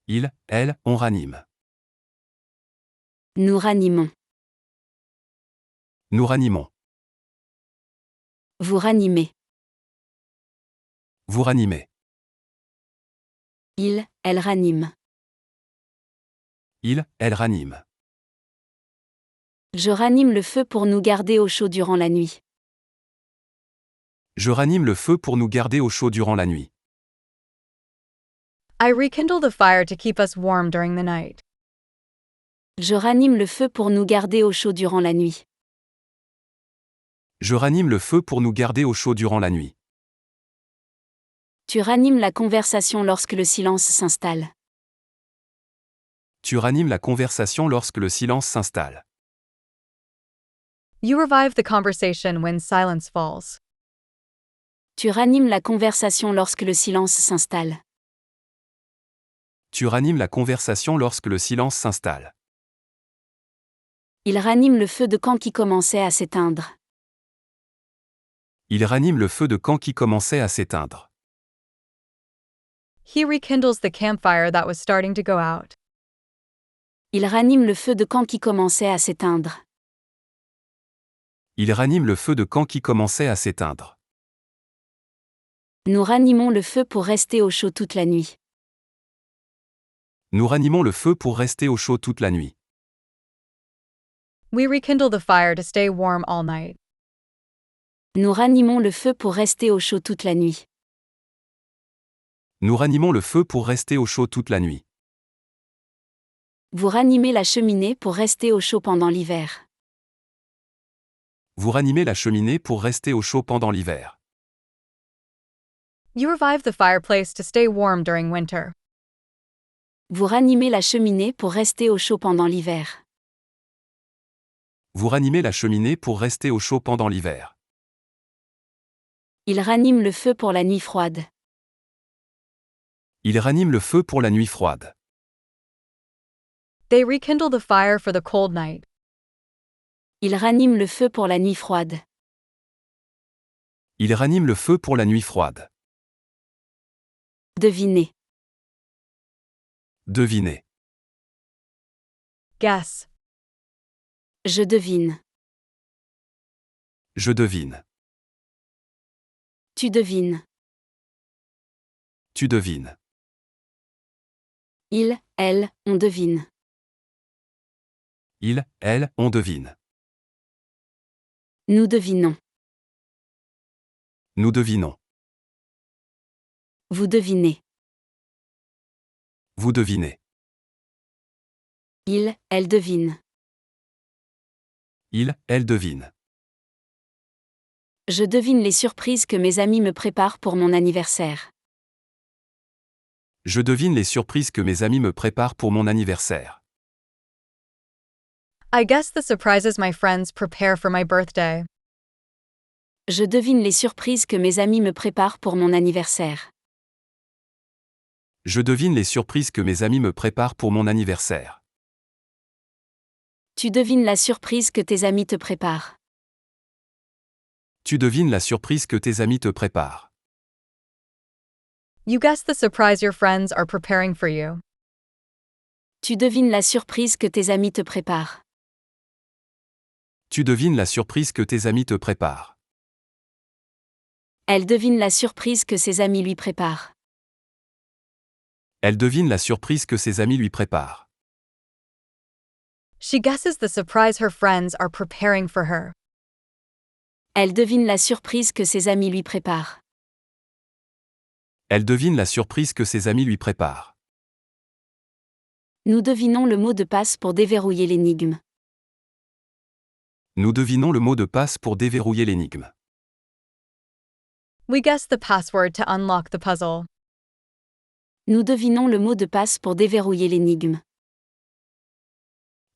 Il, elle, on ranime. Nous ranimons. Nous ranimons. Vous ranimez. Vous ranimez. Il, elle ranime. Il, elle ranime. Je ranime le feu pour nous garder au chaud durant la nuit. Je ranime le feu pour nous garder au chaud durant la nuit. I rekindle the fire to keep us warm during the night. Je ranime le feu pour nous garder au chaud durant la nuit. Je ranime le feu pour nous garder au chaud durant la nuit. Tu ranimes la conversation lorsque le silence s'installe. Tu ranimes la conversation lorsque le silence s'installe. You revive the conversation when silence falls. Tu ranimes la conversation lorsque le silence s'installe. Tu ranimes la conversation lorsque le silence s'installe. Il ranime le feu de camp qui commençait à s'éteindre. Il ranime le feu de camp qui commençait à s'éteindre. He rekindles the campfire that was starting to go out. Il ranime le feu de camp qui commençait à s'éteindre. Il ranime le feu de camp qui commençait à s'éteindre. Nous ranimons le feu pour rester au chaud toute la nuit. Nous ranimons le feu pour rester au chaud toute la nuit. We rekindle the fire to stay warm all night. Nous ranimons le feu pour rester au chaud toute la nuit. Nous ranimons le feu pour rester au chaud toute la nuit. Vous ranimez la cheminée pour rester au chaud pendant l'hiver. Vous ranimez la cheminée pour rester au chaud pendant l'hiver. You revive the fireplace to stay warm during winter. Vous ranimez la cheminée pour rester au chaud pendant l'hiver. Vous ranimez la cheminée pour rester au chaud pendant l'hiver. Il ranime le feu pour la nuit froide. Il ranime le feu pour la nuit froide. They rekindle the fire for the cold night. Il ranime le feu pour la nuit froide. Il ranime le feu pour la nuit froide. Devinez. Devinez. Guess. Je devine. Je devine. Tu devines. Tu devines. Il, elle, on devine. Il, elle, on devine. Nous devinons. Nous devinons. Vous devinez. Vous devinez. Il, elle devine. Il, elle devine. Je devine les surprises que mes amis me préparent pour mon anniversaire. Je devine les surprises que mes amis me préparent pour mon anniversaire. I guess the surprises my friends prepare for my birthday. Je devine les surprises que mes amis me préparent pour mon anniversaire. Je devine les surprises que mes amis me préparent pour mon anniversaire. Tu devines la surprise que tes amis te préparent. Tu devines la surprise que tes amis te préparent. You guess the surprise your friends are preparing for you. Tu devines la surprise que tes amis te préparent. Tu devines la surprise que tes amis te préparent. Elle devine la surprise que ses amis lui préparent. Elle devine la surprise que ses amis lui préparent. She guesses the surprise her friends are preparing for her. Elle devine la surprise que ses amis lui préparent. Elle devine la surprise que ses amis lui préparent. Nous devinons le mot de passe pour déverrouiller l'énigme. Nous devinons le mot de passe pour déverrouiller l'énigme. We guess the password to unlock the puzzle. Nous devinons le mot de passe pour déverrouiller l'énigme.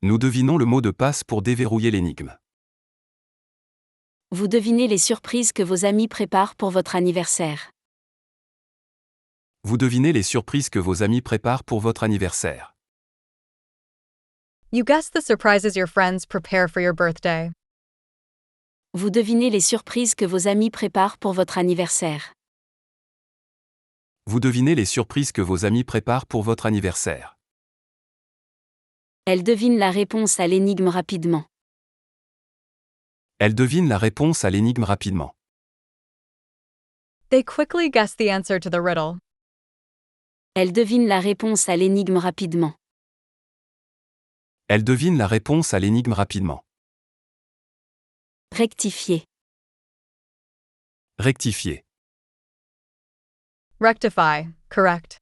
Nous devinons le mot de passe pour déverrouiller l'énigme. Vous devinez les surprises que vos amis préparent pour votre anniversaire. Vous devinez les surprises que vos amis préparent pour votre anniversaire. You guess the surprises your friends prepare for your birthday. Vous devinez les surprises que vos amis préparent pour votre anniversaire. Vous devinez les surprises que vos amis préparent pour votre anniversaire. Elle devine la réponse à l'énigme rapidement. Elle devine la réponse à l'énigme rapidement. They quickly guess the answer to the riddle. Elle devine la réponse à l'énigme rapidement. Elle devine la réponse à l'énigme rapidement. Rectifier. Rectifier. Rectify, correct.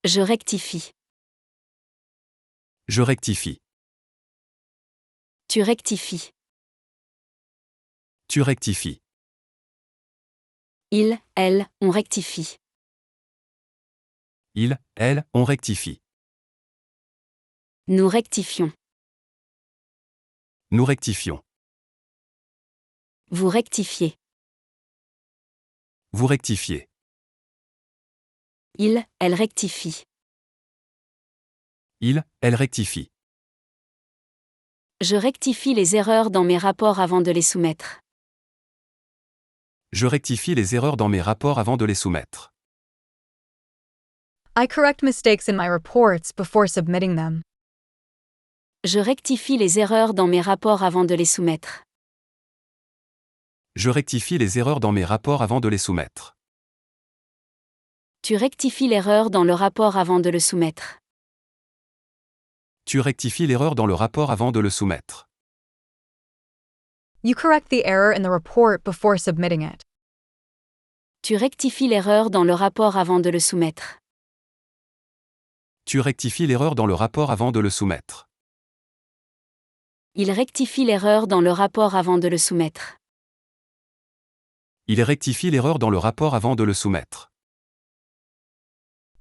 Je rectifie. Je rectifie. Tu rectifies. Tu rectifies. Il, elle, on rectifie. Il, elle, on rectifie. Nous rectifions. Nous rectifions. Vous rectifiez. Vous rectifiez. Il, elle rectifie. Il, elle rectifie. Je rectifie les erreurs dans mes rapports avant de les soumettre. Je rectifie les erreurs dans mes rapports avant de les soumettre. I correct mistakes in my reports before submitting them. Je rectifie les erreurs dans mes rapports avant de les soumettre. Je rectifie les erreurs dans mes rapports avant de les soumettre. Tu rectifies l'erreur dans le rapport avant de le soumettre. Tu rectifies l'erreur dans le rapport avant de le soumettre. You correct the error in the report before submitting it. Tu rectifies l'erreur dans le rapport avant de le soumettre. Tu rectifies l'erreur dans le rapport avant de le soumettre. Il rectifie l'erreur dans le rapport avant de le soumettre. Il rectifie l'erreur dans le rapport avant de le soumettre.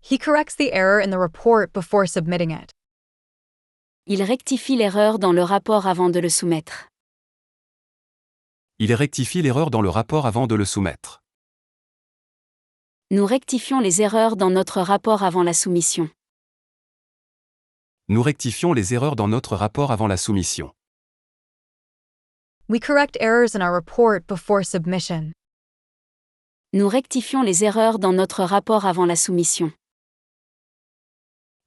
He corrects the error in the report before submitting it. Il rectifie l'erreur dans le rapport avant de le soumettre. Il rectifie l'erreur dans le rapport avant de le soumettre. Nous rectifions les erreurs dans notre rapport avant la soumission. Nous rectifions les erreurs dans notre rapport avant la soumission. We correct errors in our report before submission. Nous rectifions les erreurs dans notre rapport avant la soumission.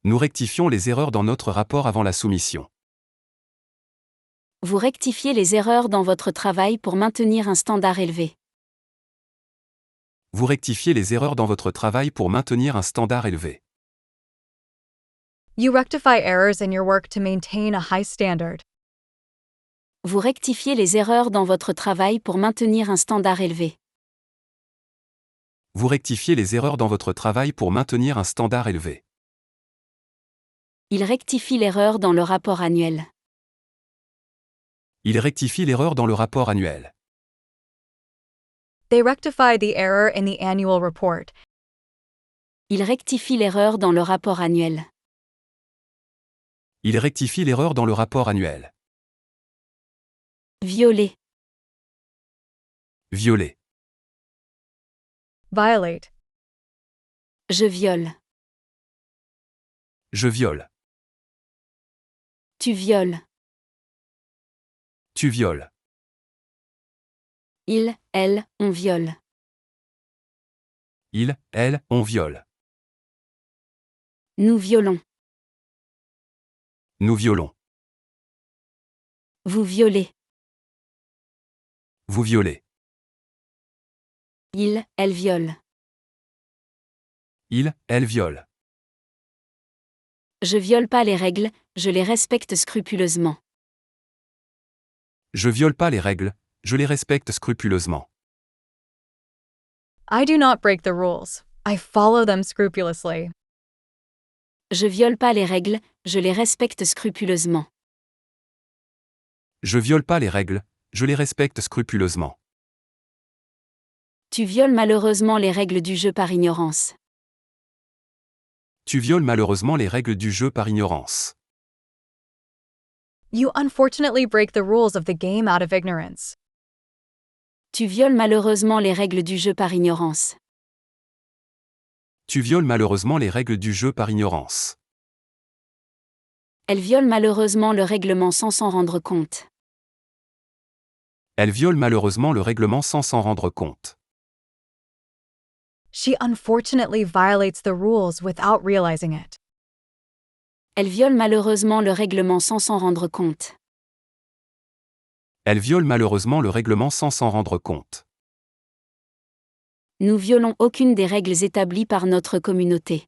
Nous rectifions les erreurs dans notre rapport avant la soumission. Vous rectifiez les erreurs dans votre travail pour maintenir un standard élevé. Vous rectifiez les erreurs dans votre travail pour maintenir un standard élevé. You rectify errors in your work to maintain a high standard. Vous rectifiez les erreurs dans votre travail pour maintenir un standard élevé. Vous rectifiez les erreurs dans votre travail pour maintenir un standard élevé. Il rectifie l'erreur dans le rapport annuel. Il rectifie l'erreur dans le rapport annuel. They rectify the error in the annual report. Il rectifie l'erreur dans le rapport annuel. Il rectifie l'erreur dans le rapport annuel. Violer. Violer. Violate. Je viole. Je viole. Tu violes. Tu violes. Il, elle, on viole. Il, elle, on viole. Nous violons. Nous violons. Vous violez. Vous violez. Il, elle viole. Il, elle viole. Je viole pas les règles, je les respecte scrupuleusement. Je viole pas les règles, je les respecte scrupuleusement. I do not break the rules. I follow them scrupulously. Je viole pas les règles, je les respecte scrupuleusement. Je viole pas les règles, je les respecte scrupuleusement. Tu violes malheureusement les règles du jeu par ignorance. Tu violes malheureusement les règles du jeu par ignorance. You unfortunately break the rules of the game out of ignorance. Tu violes malheureusement les règles du jeu par ignorance. Tu violes malheureusement les règles du jeu par ignorance. Elle viole malheureusement le règlement sans s'en rendre compte. Elle viole malheureusement le règlement sans s'en rendre compte. She unfortunately violates the rules without realizing it. Elle viole malheureusement le règlement sans s'en rendre compte. Elle viole malheureusement le règlement sans s'en rendre compte. Nous violons aucune des règles établies par notre communauté.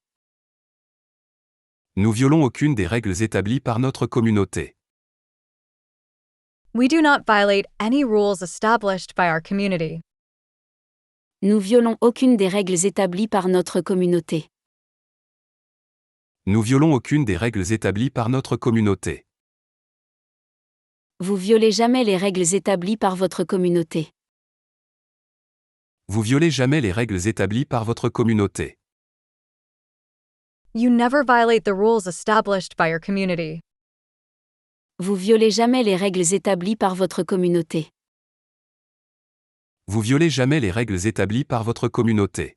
Nous violons aucune des règles établies par notre communauté. We do not violate any rules established by our community. Nous violons aucune des règles établies par notre communauté. Nous violons aucune des règles établies par notre communauté. Vous violez jamais les règles établies par votre communauté. Vous violez jamais les règles établies par votre communauté. You never violate the rules established by your community. Vous violez jamais les règles établies par votre communauté. Vous violez jamais les règles établies par votre communauté.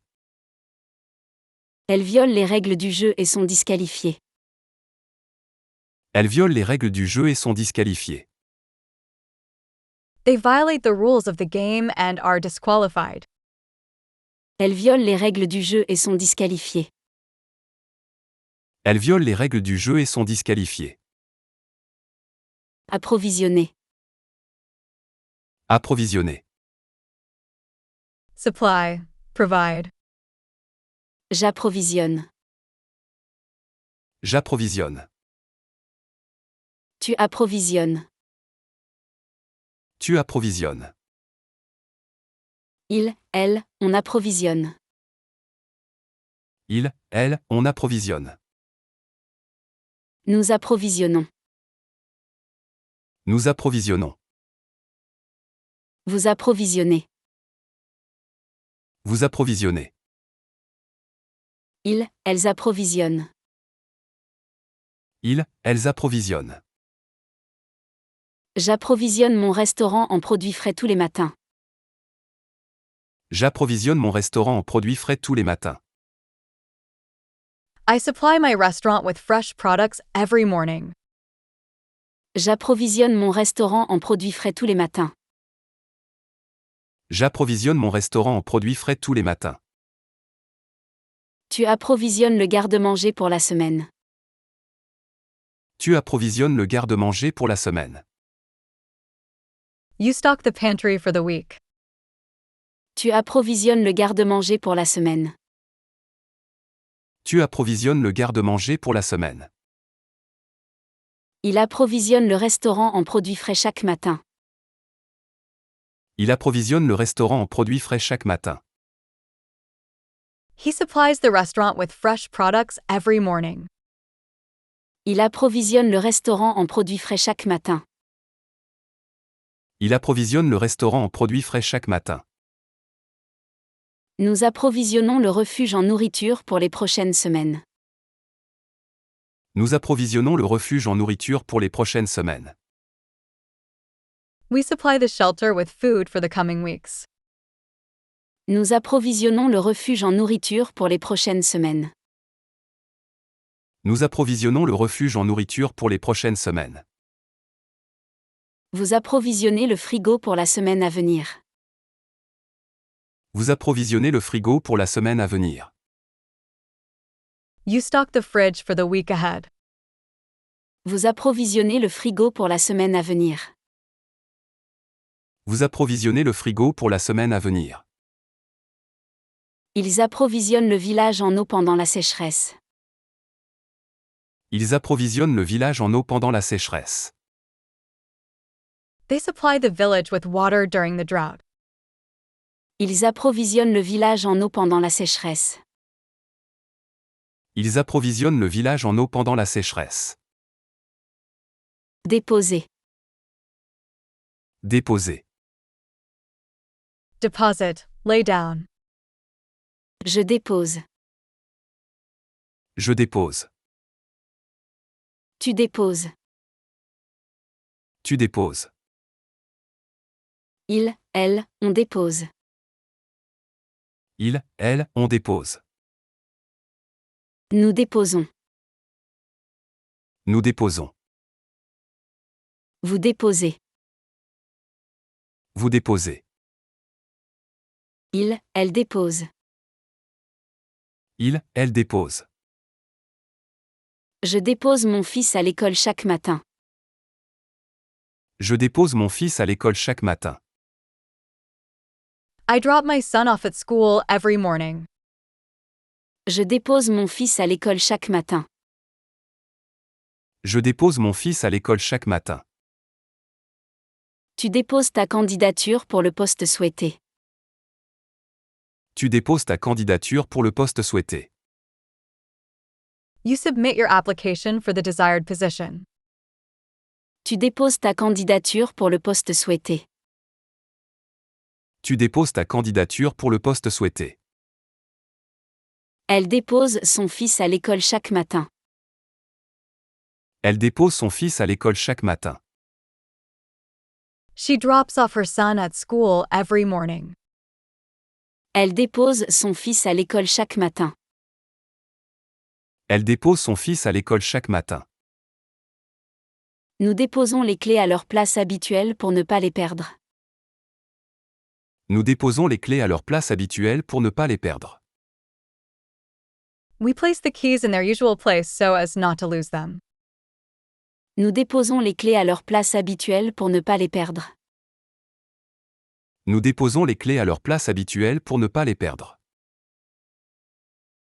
Elle viole les règles du jeu et sont disqualifiées. Elles violent les règles du jeu et sont disqualifiées. They violate the rules of the game and are disqualified. Elle viole les règles du jeu et sont disqualifiées. Elles violent les règles du jeu et sont disqualifiées. Approvisionner. Approvisionner. Supply. Provide. J'approvisionne. J'approvisionne. Tu approvisionnes. Tu approvisionnes. Il, elle, on approvisionne. Il, elle, on approvisionne. Nous approvisionnons. Nous approvisionnons. Vous approvisionnez. Vous approvisionnez. Ils, elles approvisionnent. Ils, elles approvisionnent. J'approvisionne mon restaurant en produits frais tous les matins. J'approvisionne mon restaurant en produits frais tous les matins. I supply my restaurant with fresh products every morning. J'approvisionne mon restaurant en produits frais tous les matins. J'approvisionne mon restaurant en produits frais tous les matins. Tu approvisionnes le garde-manger pour la semaine. Tu approvisionnes le garde-manger pour la semaine. You stock the pantry for the week. Tu approvisionnes le garde-manger pour la semaine. Tu approvisionnes le garde-manger pour la semaine. Il approvisionne le restaurant en produits frais chaque matin. Il approvisionne le restaurant en produits frais chaque matin. He supplies the restaurant with fresh products every morning. Il approvisionne le restaurant en produits frais chaque matin. Il approvisionne le restaurant en produits frais chaque matin. Nous approvisionnons le refuge en nourriture pour les prochaines semaines. Nous approvisionnons le refuge en nourriture pour les prochaines semaines. We supply the shelter with food for the coming weeks. Nous approvisionnons le refuge en nourriture pour les prochaines semaines. Nous approvisionnons le refuge en nourriture pour les prochaines semaines. Vous approvisionnez le frigo pour la semaine à venir. Vous approvisionnez le frigo pour la semaine à venir. You stock the fridge for the week ahead. Vous approvisionnez le frigo pour la semaine à venir. Vous approvisionnez le frigo pour la semaine à venir. Ils approvisionnent le village en eau pendant la sécheresse. Ils approvisionnent le village en eau pendant la sécheresse. They supply the village with water during the drought. Ils approvisionnent le village en eau pendant la sécheresse. Ils approvisionnent le village en eau pendant la sécheresse. Déposer. Déposer. Deposit, lay down. Je dépose. Je dépose. Tu déposes. Tu déposes. Il, elle, on dépose. Il, elle, on dépose. Nous déposons. Nous déposons. Vous déposez. Vous déposez. Il, elle dépose. Il, elle dépose. Je dépose mon fils à l'école chaque matin. Je dépose mon fils à l'école chaque matin. I drop my son off at school every morning. Je dépose mon fils à l'école chaque matin. Je dépose mon fils à l'école chaque matin. Tu déposes ta candidature pour le poste souhaité. Tu déposes ta candidature pour le poste souhaité. You submit your application for the desired position. Tu déposes ta candidature pour le poste souhaité. Tu déposes ta candidature pour le poste souhaité. Elle dépose son fils à l'école chaque matin. Elle dépose son fils à l'école chaque matin. She drops off her son at school every morning. Elle dépose son fils à l'école chaque matin. Elle dépose son fils à l'école chaque matin. Nous déposons les clés à leur place habituelle pour ne pas les perdre. Nous déposons les clés à leur place habituelle pour ne pas les perdre. We place the keys in their usual place so as not to lose them. Nous déposons les clés à leur place habituelle pour ne pas les perdre. Nous déposons les clés à leur place habituelle pour ne pas les perdre.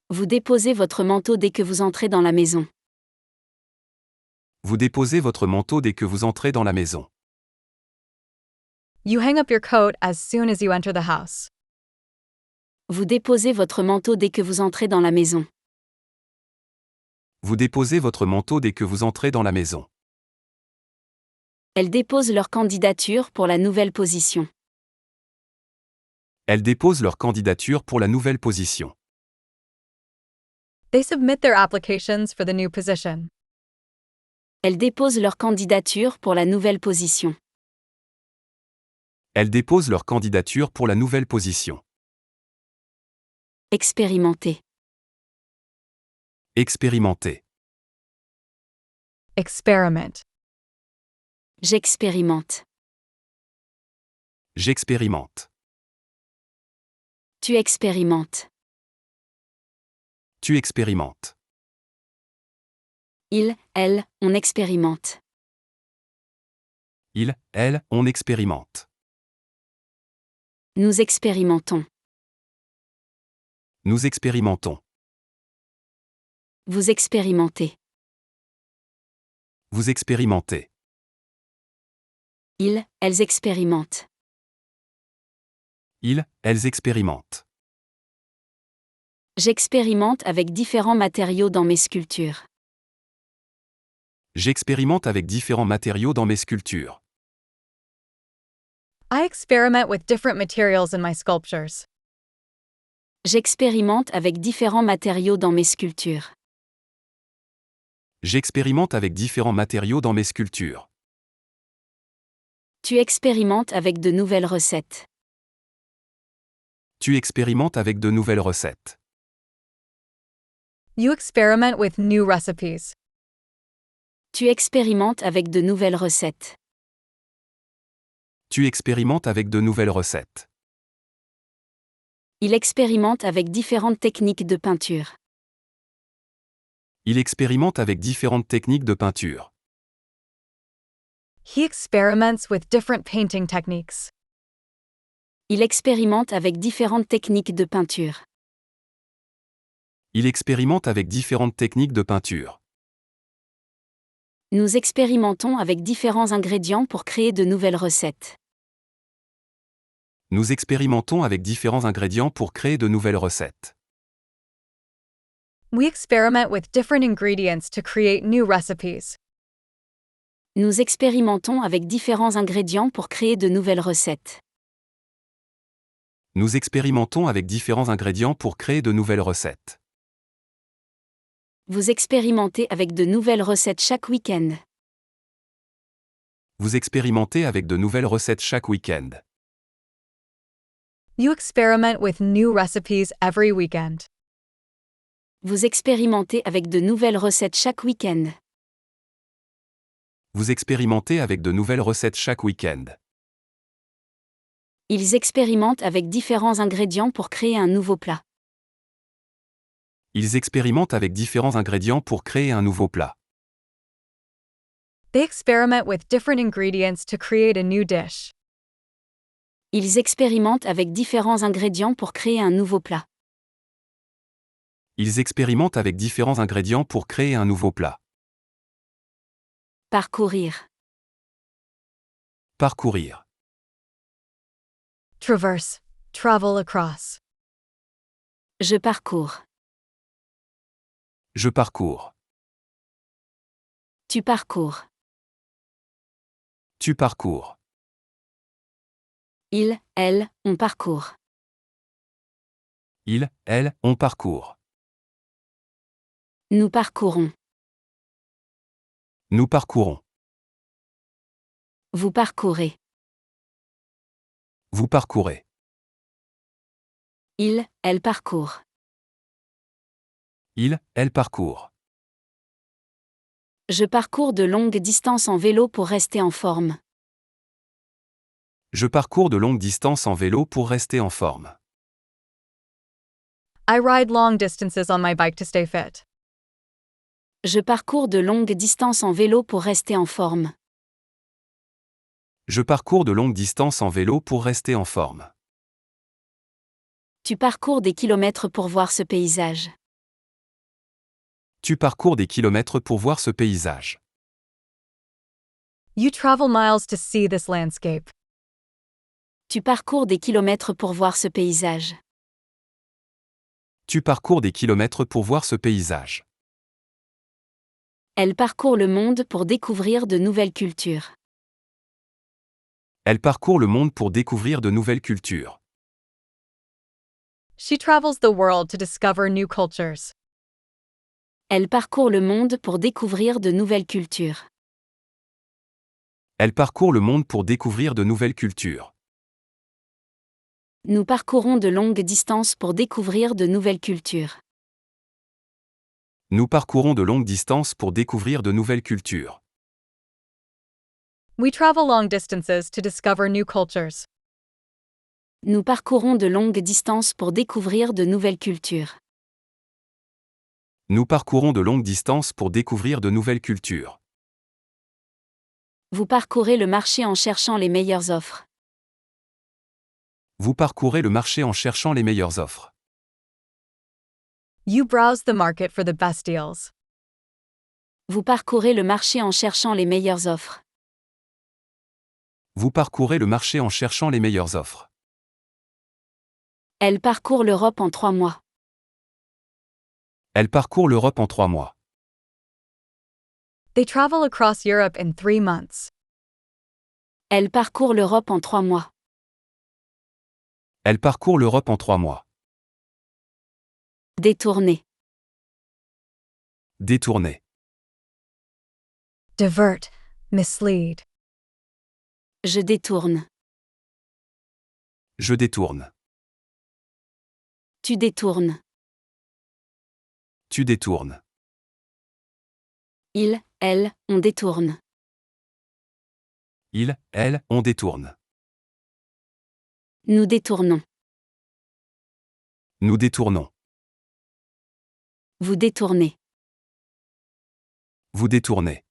Vous déposez votre manteau dès que vous entrez dans la maison. Vous déposez votre manteau dès que vous entrez dans la maison. You hang up your coat as soon as you enter the house. Vous déposez votre manteau dès que vous entrez dans la maison. Vous déposez votre manteau dès que vous entrez dans la maison. Elles déposent leur candidature pour la nouvelle position. Elles déposent leur candidature pour la nouvelle position. They submit their applications for the new position. Elles déposent leur candidature pour la nouvelle position. Elles déposent leur candidature pour la nouvelle position. Expérimenter. Expérimenter. Experiment. J'expérimente. J'expérimente. Tu expérimentes. Tu expérimentes. Il, elle, on expérimente. Il, elle, on expérimente. Nous expérimentons. Nous expérimentons. Vous expérimentez. Vous expérimentez. Ils, elles expérimentent. Ils, elles expérimentent. J'expérimente avec différents matériaux dans mes sculptures. J'expérimente avec différents matériaux dans mes sculptures. I experiment with different materials in my sculptures. J'expérimente avec différents matériaux dans mes sculptures. J'expérimente avec différents matériaux dans mes sculptures. Tu expérimentes avec de nouvelles recettes. Tu expérimentes avec de nouvelles recettes. You experiment with new recipes. Tu expérimentes avec de nouvelles recettes. Tu expérimentes avec de nouvelles recettes. Il expérimente avec différentes techniques de peinture. Il expérimente avec différentes techniques de peinture. He experiments with different painting techniques. Il expérimente avec différentes techniques de peinture. Il expérimente avec différentes techniques de peinture. Nous expérimentons avec différents ingrédients pour créer de nouvelles recettes. Nous expérimentons avec différents ingrédients pour créer de nouvelles recettes. We experiment with different ingredients to create new recipes. Nous expérimentons avec différents ingrédients pour créer de nouvelles recettes. Nous expérimentons avec différents ingrédients pour créer de nouvelles recettes. Vous expérimentez avec de nouvelles recettes chaque week-end. Vous expérimentez avec de nouvelles recettes chaque week-end. You experiment with new recipes every weekend. Vous expérimentez avec de nouvelles recettes chaque week-end. Vous expérimentez avec de nouvelles recettes chaque week-end. Ils expérimentent avec différents ingrédients pour créer un nouveau plat. Ils expérimentent avec différents ingrédients pour créer un nouveau plat. They experiment with different ingredients to create a new dish. Ils expérimentent avec différents ingrédients pour créer un nouveau plat. Ils expérimentent avec différents ingrédients pour créer un nouveau plat. Parcourir. Parcourir. Traverse. Travel across. Je parcours. Je parcours. Tu parcours. Tu parcours. Il, elle, on parcourt. Il, elle, on parcourt. Nous parcourons. Nous parcourons. Vous parcourez. Vous parcourez. Il, elle parcourt. Il, elle parcourt. Je parcours de longues distances en vélo pour rester en forme. Je parcours de longues distances en vélo pour rester en forme. I ride long distances on my bike to stay fit. Je parcours de longues distances en vélo pour rester en forme. Je parcours de longues distances en vélo pour rester en forme. Tu parcours des kilomètres pour voir ce paysage. Tu parcours des kilomètres pour voir ce paysage. You travel miles to see this landscape. Tu parcours des kilomètres pour voir ce paysage. Tu parcours des kilomètres pour voir ce paysage. Elle parcourt le monde pour découvrir de nouvelles cultures. Elle parcourt le monde pour découvrir de nouvelles cultures. She travels the world to discover new cultures. Elle parcourt le monde pour découvrir de nouvelles cultures. Elle parcourt le monde pour découvrir de nouvelles cultures. Nous parcourons de longues distances pour découvrir de nouvelles cultures. Nous parcourons de longues distances pour découvrir de nouvelles cultures. We travel long distances to discover new cultures. Nous parcourons de longues distances pour découvrir de nouvelles cultures. Nous parcourons de longues distances pour découvrir de nouvelles cultures. Vous parcourez le marché en cherchant les meilleures offres. Vous parcourez le marché en cherchant les meilleures offres. You browse the market for the best deals. Vous parcourez le marché en cherchant les meilleures offres. Vous parcourez le marché en cherchant les meilleures offres. Elle parcourt l'Europe en 3 mois. Elle parcourt l'Europe en 3 mois. They travel across Europe in 3 months. Elle parcourt l'Europe en 3 mois. Elle parcourt l'Europe en 3 mois. Détourner. Détourner. divert, mislead. Je détourne. Je détourne. Tu détournes. Tu détournes. Il, elle, on détourne. Il, elle, on détourne. Nous détournons. Nous détournons. Vous détournez. Vous détournez.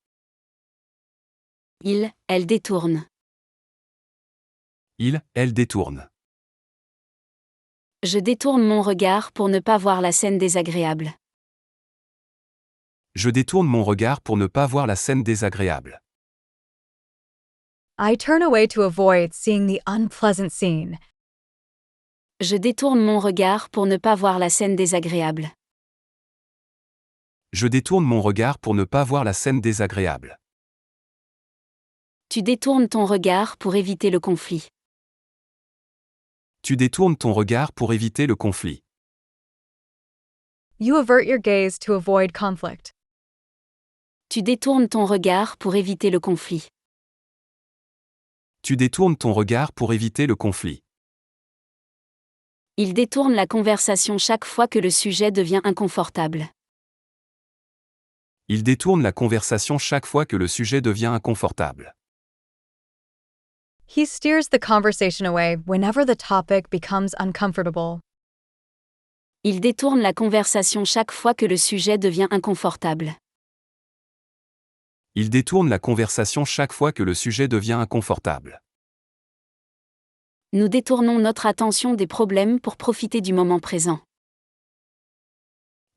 Il, elle détourne. Il, elle détourne. Je détourne mon regard pour ne pas voir la scène désagréable. Je détourne mon regard pour ne pas voir la scène désagréable. I turn away to avoid seeing the unpleasant scene. Je détourne mon regard pour ne pas voir la scène désagréable. Je détourne mon regard pour ne pas voir la scène désagréable. Tu détournes ton regard pour éviter le conflit. Tu détournes ton regard pour éviter le conflit. You avert your gaze to avoid conflict. Tu détournes ton regard pour éviter le conflit. Tu détournes ton regard pour éviter le conflit. Il détourne la conversation chaque fois que le sujet devient inconfortable. Il détourne la conversation chaque fois que le sujet devient inconfortable. He steers the conversation away whenever the topic becomes uncomfortable. Il détourne la conversation chaque fois que le sujet devient inconfortable. Il détourne la conversation chaque fois que le sujet devient inconfortable. Nous détournons notre attention des problèmes pour profiter du moment présent.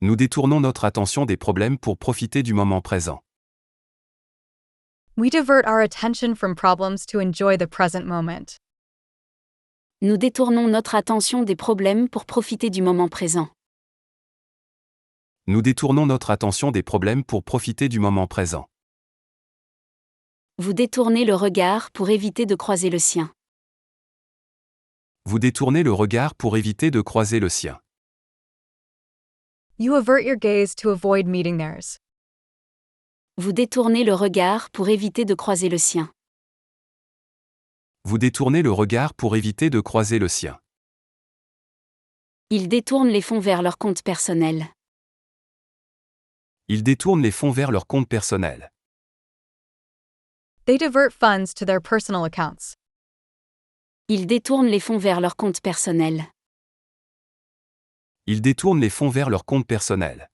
Nous détournons notre attention des problèmes pour profiter du moment présent. We divert our attention from problems to enjoy the present moment. Nous détournons notre attention des problèmes pour profiter du moment présent. Nous détournons notre attention des problèmes pour profiter du moment présent. Vous détournez le regard pour éviter de croiser le sien. Vous détournez le regard pour éviter de croiser le sien. You avert your gaze to avoid meeting theirs. Vous détournez le regard pour éviter de croiser le sien. Vous détournez le regard pour éviter de croiser le sien. Ils détournent les fonds vers leur compte personnel. Ils détournent les fonds vers leur compte personnel. They divert funds to their personal accounts. Ils détournent les fonds vers leur compte personnel. Ils détournent les fonds vers leur compte personnel.